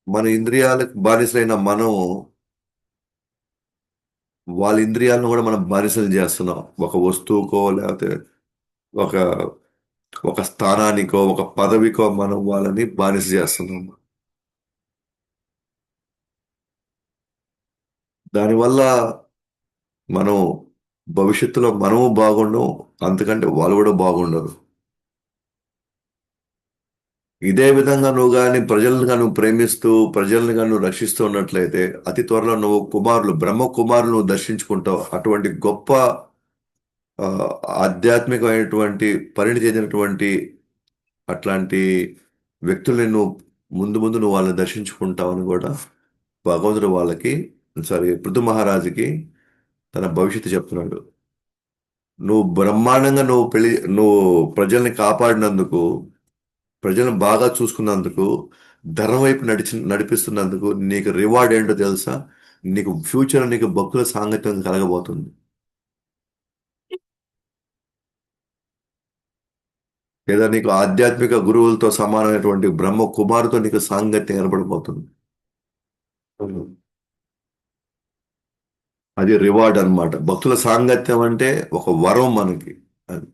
మన ఇంద్రియాలకు బానిసలైన మనం వాళ్ళ ఇంద్రియాలను కూడా మనం బానిసలు చేస్తున్నాం. ఒక వస్తువుకో లేకపోతే ఒక ఒక స్థానానికో ఒక పదవికో మనం వాళ్ళని బానిస చేస్తున్నాం. దానివల్ల మనం భవిష్యత్తులో మనము బాగుండం, అంతకంటే వాళ్ళు కూడా బాగుండరు. ఇదే విధంగా నువ్వు ప్రేమిస్తూ ప్రజల్ని కానీ నువ్వు రక్షిస్తూ ఉన్నట్లయితే అతి త్వరలో నువ్వు బ్రహ్మ కుమారులు నువ్వు దర్శించుకుంటావు. అటువంటి గొప్ప ఆ, ఆధ్యాత్మికమైనటువంటి పరిణితి చెందినటువంటి అట్లాంటి వ్యక్తుల్ని నువ్వు ముందు ముందు నువ్వు వాళ్ళని దర్శించుకుంటావని కూడా భగవంతుడు సారీ, పృథు మహారాజుకి తన భవిష్యత్తు చెప్తున్నాడు. నువ్వు బ్రహ్మాండంగా నువ్వు ప్రజల్ని కాపాడినందుకు, ప్రజలను బాగా చూసుకున్నందుకు, ధర్మం వైపు నడిపిస్తున్నందుకు నీకు రివార్డ్ ఏంటో తెలుసా? నీకు ఫ్యూచర్ నీకు భక్తుల సాంగత్యం కలగబోతుంది. లేదా నీకు ఆధ్యాత్మిక గురువులతో సమానమైనటువంటి బ్రహ్మ కుమారుతో నీకు సాంగత్యం ఏర్పడిపోతుంది. అది రివార్డ్ అన్నమాట. భక్తుల సాంగత్యం అంటే ఒక వరం మనకి. అది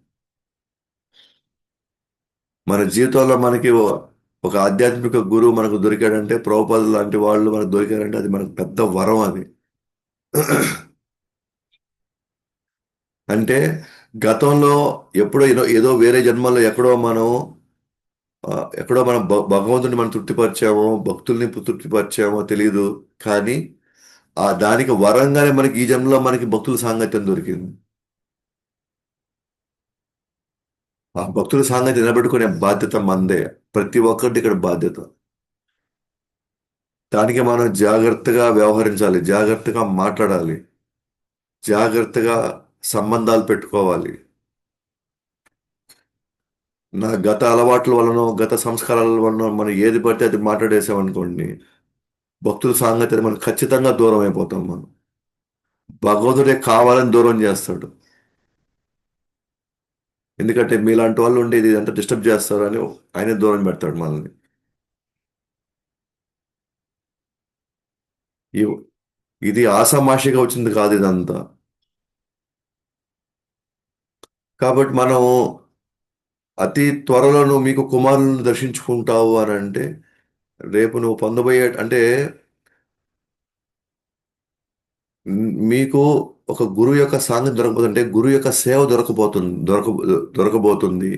మన జీవితంలో మనకి ఒక ఆధ్యాత్మిక గురువు మనకు దొరికాడంటే, ప్రభుపాదులు లాంటి వాళ్ళు మనకు దొరికారంటే అది మనకు పెద్ద వరం అది. అంటే గతంలో ఎప్పుడో ఏదో వేరే జన్మలో ఆ, ఎక్కడో మనం భగవంతుని మనం తృప్తిపరిచామో, భక్తుల్ని తృప్తిపరిచామో తెలియదు. కానీ దానికి వరంగానే మనకి ఈ జన్మలో మనకి భక్తుల సాంగత్యం దొరికింది. ఆ భక్తుల సాంగత్యం నిలబెట్టుకునే బాధ్యత మందే. ప్రతి ఒక్కరిది ఇక్కడ బాధ్యత. దానికి మనం జాగ్రత్తగా వ్యవహరించాలి, జాగ్రత్తగా మాట్లాడాలి, జాగ్రత్తగా సంబంధాలు పెట్టుకోవాలి. నా గత అలవాట్ల వలన, గత సంస్కారాల వలన మనం ఏది పడితే అది మాట్లాడేసామనుకోండి, భక్తుల సాంగత్యం మనం ఖచ్చితంగా దూరం అయిపోతాం మనం. భగవంతుడే కావాలని దూరం చేస్తాడు. ఎందుకంటే మీలాంటి వాళ్ళు ఉండి ఇది ఎంత డిస్టర్బ్ చేస్తారని ఆయనే దూరం పెడతాడు మనల్ని. ఇ- ఇది ఆషామాషిగా వచ్చింది కాదు ఇదంతా. కాబట్టి మనం అతి త్వరలో నువ్వు మీకు కుమారులను దర్శించుకుంటావు అని అంటే, రేపు నువ్వు పొందబోయే అంటే మీకు ఒక గురువు యొక్క సాంగత్యం దొరకబోతుంటే గురువు యొక్క సేవ దొరకబోతుంది.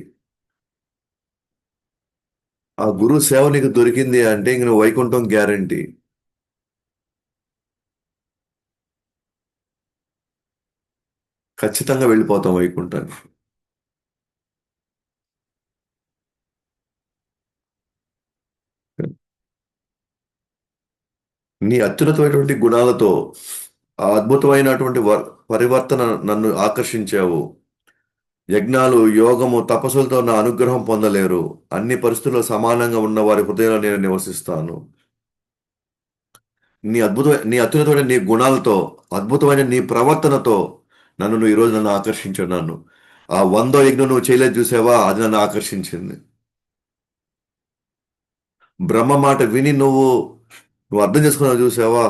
ఆ గురువు సేవ నీకు దొరికింది అంటే ఇంక నువ్వు వైకుంఠం గ్యారంటీ. ఖచ్చితంగా వెళ్ళిపోతాం వైకుంఠానికి. నీ అత్యున్నతమైనటువంటి గుణాలతో ఆ అద్భుతమైనటువంటి పరివర్తన నన్ను ఆకర్షించావు. యజ్ఞాలు, యోగము, తపస్సులతో నా అనుగ్రహం పొందలేరు. అన్ని పరిస్థితుల్లో సమానంగా ఉన్న వారి హృదయంలో నేను నివసిస్తాను. నీ అత్యున్నతమైన నీ గుణాలతో, అద్భుతమైన నీ ప్రవర్తనతో నువ్వు ఈరోజు నన్ను ఆకర్షించున్నాను. ఆ 100 యజ్ఞం నువ్వు చేయలేదు చూసావా? అది నన్ను ఆకర్షించింది. బ్రహ్మ మాట విని నువ్వు అర్థం చేసుకున్నావు చూసావా?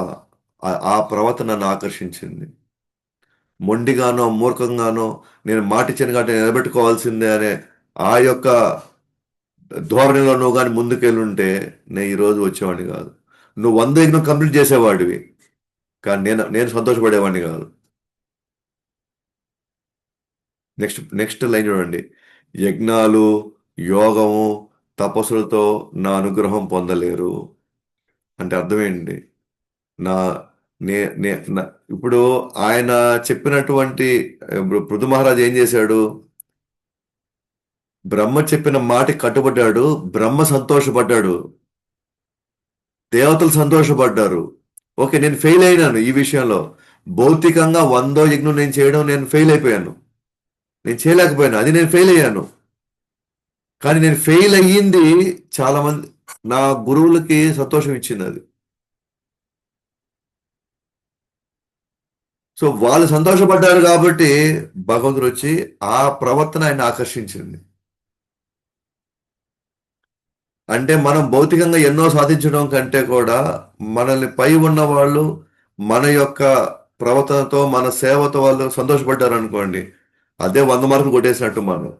ఆ ప్రవర్తన నన్ను ఆకర్షించింది. మొండిగానో, మూర్ఖంగానో నేను మాటిచ్చాను కాబట్టి నిలబెట్టుకోవాల్సిందే అనే ఆ యొక్క ధోరణిలో నువ్వు కానీ ముందుకెళ్ళుంటే నేను ఈరోజు వచ్చేవాడిని కాదు. నువ్వు 100 యజ్ఞం కంప్లీట్ చేసేవాడివి. కానీ నేను నేను సంతోషపడేవాడిని కాదు. నెక్స్ట్ నెక్స్ట్ లైన్ చూడండి. యజ్ఞాలు, యోగము, తపస్సులతో నా అనుగ్రహం పొందలేరు. అంటే అర్థం ఏంటి? నా నే నే ఇప్పుడు ఆయన చెప్పినటువంటి ఇప్పుడు పృథు మహారాజు ఏం చేశాడు? బ్రహ్మ చెప్పిన మాటకి కట్టుబడ్డాడు. బ్రహ్మ సంతోషపడ్డాడు. దేవతలు సంతోషపడ్డారు. ఓకే, నేను ఫెయిల్ అయినాను ఈ విషయంలో. భౌతికంగా 100 యజ్ఞం నేను చేయడం నేను ఫెయిల్ అయిపోయాను. నేను చేయలేకపోయాను. అది నేను ఫెయిల్ అయ్యాను. కానీ నేను ఫెయిల్ అయ్యింది చాలా మంది నా గురువులకి సంతోషం ఇచ్చింది అది. సో వాళ్ళు సంతోషపడ్డారు కాబట్టి భగవంతుడు వచ్చి ఆ ప్రవర్తన ఆయన ఆకర్షించింది. అంటే మనం భౌతికంగా ఎన్నో సాధించడం కంటే కూడా మనల్ని పై ఉన్న వాళ్ళు మన యొక్క ప్రవర్తనతో మన సేవతో వాళ్ళు సంతోషపడ్డారు అనుకోండి, అదే 100 మార్కులు కొట్టేసినట్టు. మనం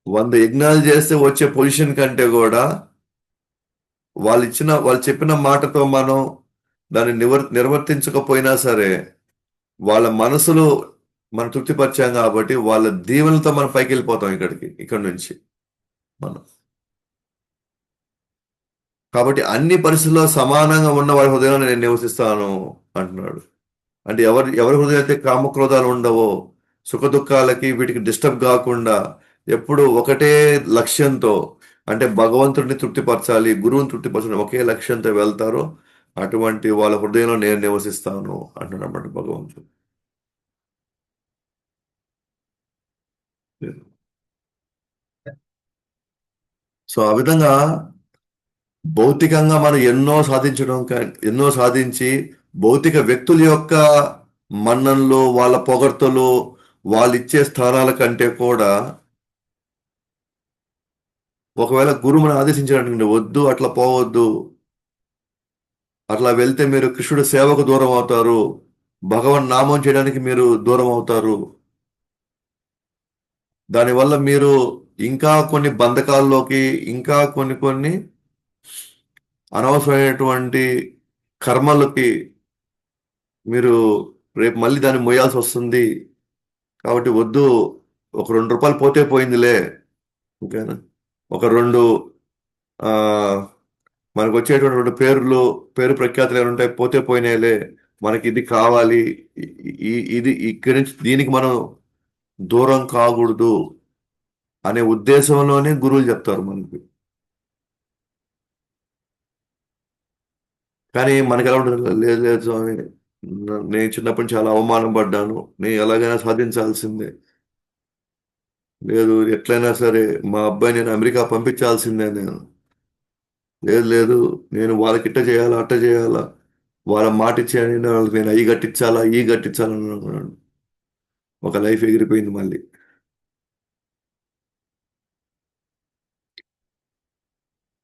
100 యజ్ఞాలు చేస్తే వచ్చే పొజిషన్ కంటే కూడా వాళ్ళు చెప్పిన మాటతో మనం దాన్ని నిర్వర్తించకపోయినా సరే వాళ్ళ మనసులో మనం తృప్తిపరిచాం కాబట్టి వాళ్ళ దీవెనలతో మనం పైకి వెళ్ళిపోతాం ఇక్కడ నుంచి మనం. కాబట్టి అన్ని పరిస్థితుల్లో సమానంగా ఉన్న వారి హృదయంలో నేను నివసిస్తాను అంటున్నాడు. అంటే ఎవరి హృదయం అయితే కామక్రోధాలు ఉండవో, సుఖ దుఃఖాలకి వీటికి డిస్టర్బ్ కాకుండా ఎప్పుడు ఒకటే లక్ష్యంతో, అంటే భగవంతుడిని తృప్తిపరచాలి, గురువుని తృప్తిపరచాలి, ఒకే లక్ష్యంతో వెళ్తారో అటువంటి వాళ్ళ హృదయంలో నేను నివసిస్తాను అంటున్నమాట భగవంతుడు. సో ఆ విధంగా భౌతికంగా మనం ఎన్నో సాధించి భౌతిక వ్యక్తుల యొక్క మన్ననలు, వాళ్ళ పొగడ్తలు, వాళ్ళు ఇచ్చే స్థానాల కంటే కూడా ఒకవేళ గురువు మనం ఆదేశించాడంటే వద్దు, అట్లా పోవద్దు, అట్లా వెళ్తే మీరు కృష్ణుడి సేవకు దూరం అవుతారు, భగవన్ నామం చేయడానికి మీరు దూరం అవుతారు, దానివల్ల మీరు ఇంకా కొన్ని బంధకాల్లోకి, ఇంకా కొన్ని కొన్ని అనవసరమైనటువంటి కర్మలకి మీరు రేపు మళ్ళీ దాన్ని మోయాల్సి వస్తుంది. కాబట్టి వద్దు, ఒక ₹2 పోతే పోయిందిలే, ఓకేనా, ఒక రెండు ఆ మనకు వచ్చేటువంటి రెండు పేరు ప్రఖ్యాతులు ఏమైనా ఉంటాయి, పోతే పోయినాయిలే, మనకి ఇది కావాలి, ఇది ఇక్కడి నుంచి దీనికి మనం దూరం కాకూడదు అనే ఉద్దేశంలోనే గురువులు చెప్తారు మనకి. కానీ మనకి ఎలా ఉంటుంది? లేదు లేదు స్వామి, నేను చిన్నప్పటి నుంచి చాలా అవమానం పడ్డాను, నేను ఎలాగైనా సాధించాల్సిందే, లేదు ఎట్లయినా సరే మా అబ్బాయి నేను అమెరికా పంపించాల్సిందే, లేదు లేదు, నేను వాళ్ళకి ఇట్ట చేయాలా, అట్ట చేయాలా, వాళ్ళ మాట ఇచ్చాను వాళ్ళకి, నేను అవి కట్టించాలా, ఈ కట్టించాలని అనుకున్నాను. ఒక లైఫ్ ఎగిరిపోయింది మళ్ళీ.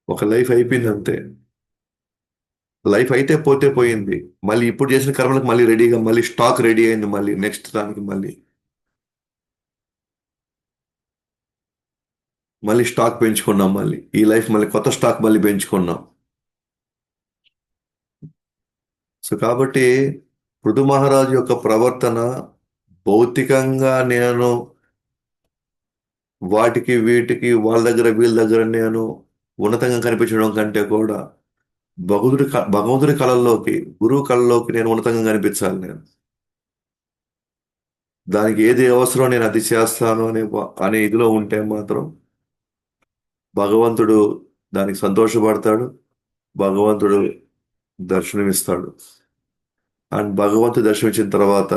ఒక లైఫ్ అయిపోయింది అంతే. లైఫ్ అయితే పోతే పోయింది. మళ్ళీ ఇప్పుడు చేసిన కర్మలకు మళ్ళీ రెడీగా, మళ్ళీ స్టాక్ రెడీ అయింది, మళ్ళీ నెక్స్ట్ దానికి మళ్ళీ స్టాక్ పెంచుకున్నాం. మళ్ళీ ఈ లైఫ్ మళ్ళీ కొత్త స్టాక్ మళ్ళీ పెంచుకున్నాం. సో కాబట్టి పృథు మహారాజు యొక్క ప్రవర్తన భౌతికంగా నేను వాటికి వీటికి వాళ్ళ దగ్గర వీళ్ళ దగ్గర నేను ఉన్నతంగా కనిపించడం కంటే కూడా భగవంతుడి కళల్లోకి, గురువు కళల్లోకి నేను ఉన్నతంగా కనిపించాలి. నేను దానికి ఏది అవసరం నేను అది చేస్తాను అనే ఇదిలో ఉంటే మాత్రం భగవంతుడు దానికి సంతోషపడతాడు. భగవంతుడు దర్శనమిస్తాడు. అండ్ భగవంతుడు దర్శనమిచ్చిన తర్వాత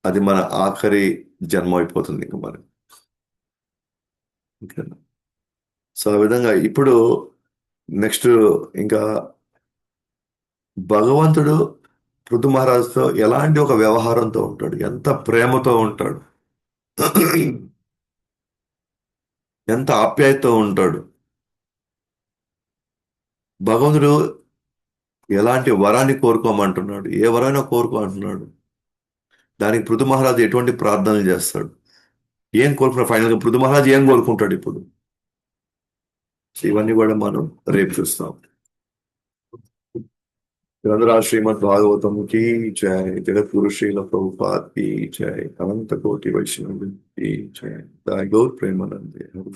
అది మన ఆఖరి జన్మ అయిపోతుంది ఇంకా మరి. ఓకేనా? సో ఆ విధంగా ఇప్పుడు నెక్స్ట్ ఇంకా భగవంతుడు పృథు మహారాజుతో ఎలాంటి ఒక వ్యవహారంతో ఉంటాడు, ఎంత ప్రేమతో ఉంటాడు, ఎంత ఆప్యాయతతో ఉంటాడు. భగవంతుడు ఎలాంటి వరాన్ని కోరుకోమంటున్నాడు, ఏ వరైనా కోరుకో అంటున్నాడు. దానికి పృథు మహారాజు ఎటువంటి ప్రార్థనలు చేస్తాడు, ఏం కోరుకున్నాడు, ఫైనల్ గా పృథు మహారాజు ఏం కోరుకుంటాడు ఇప్పుడు. సో ఇవన్నీ కూడా మనం రేపు చూస్తాం. ग्रंथराज श्रीमद् भागवतम की जय, जगत गुरु श्रील प्रभुपाद की जय, अनंत कोटि वैष्णव की जय, दाय गौर प्रेमानंदे हरि।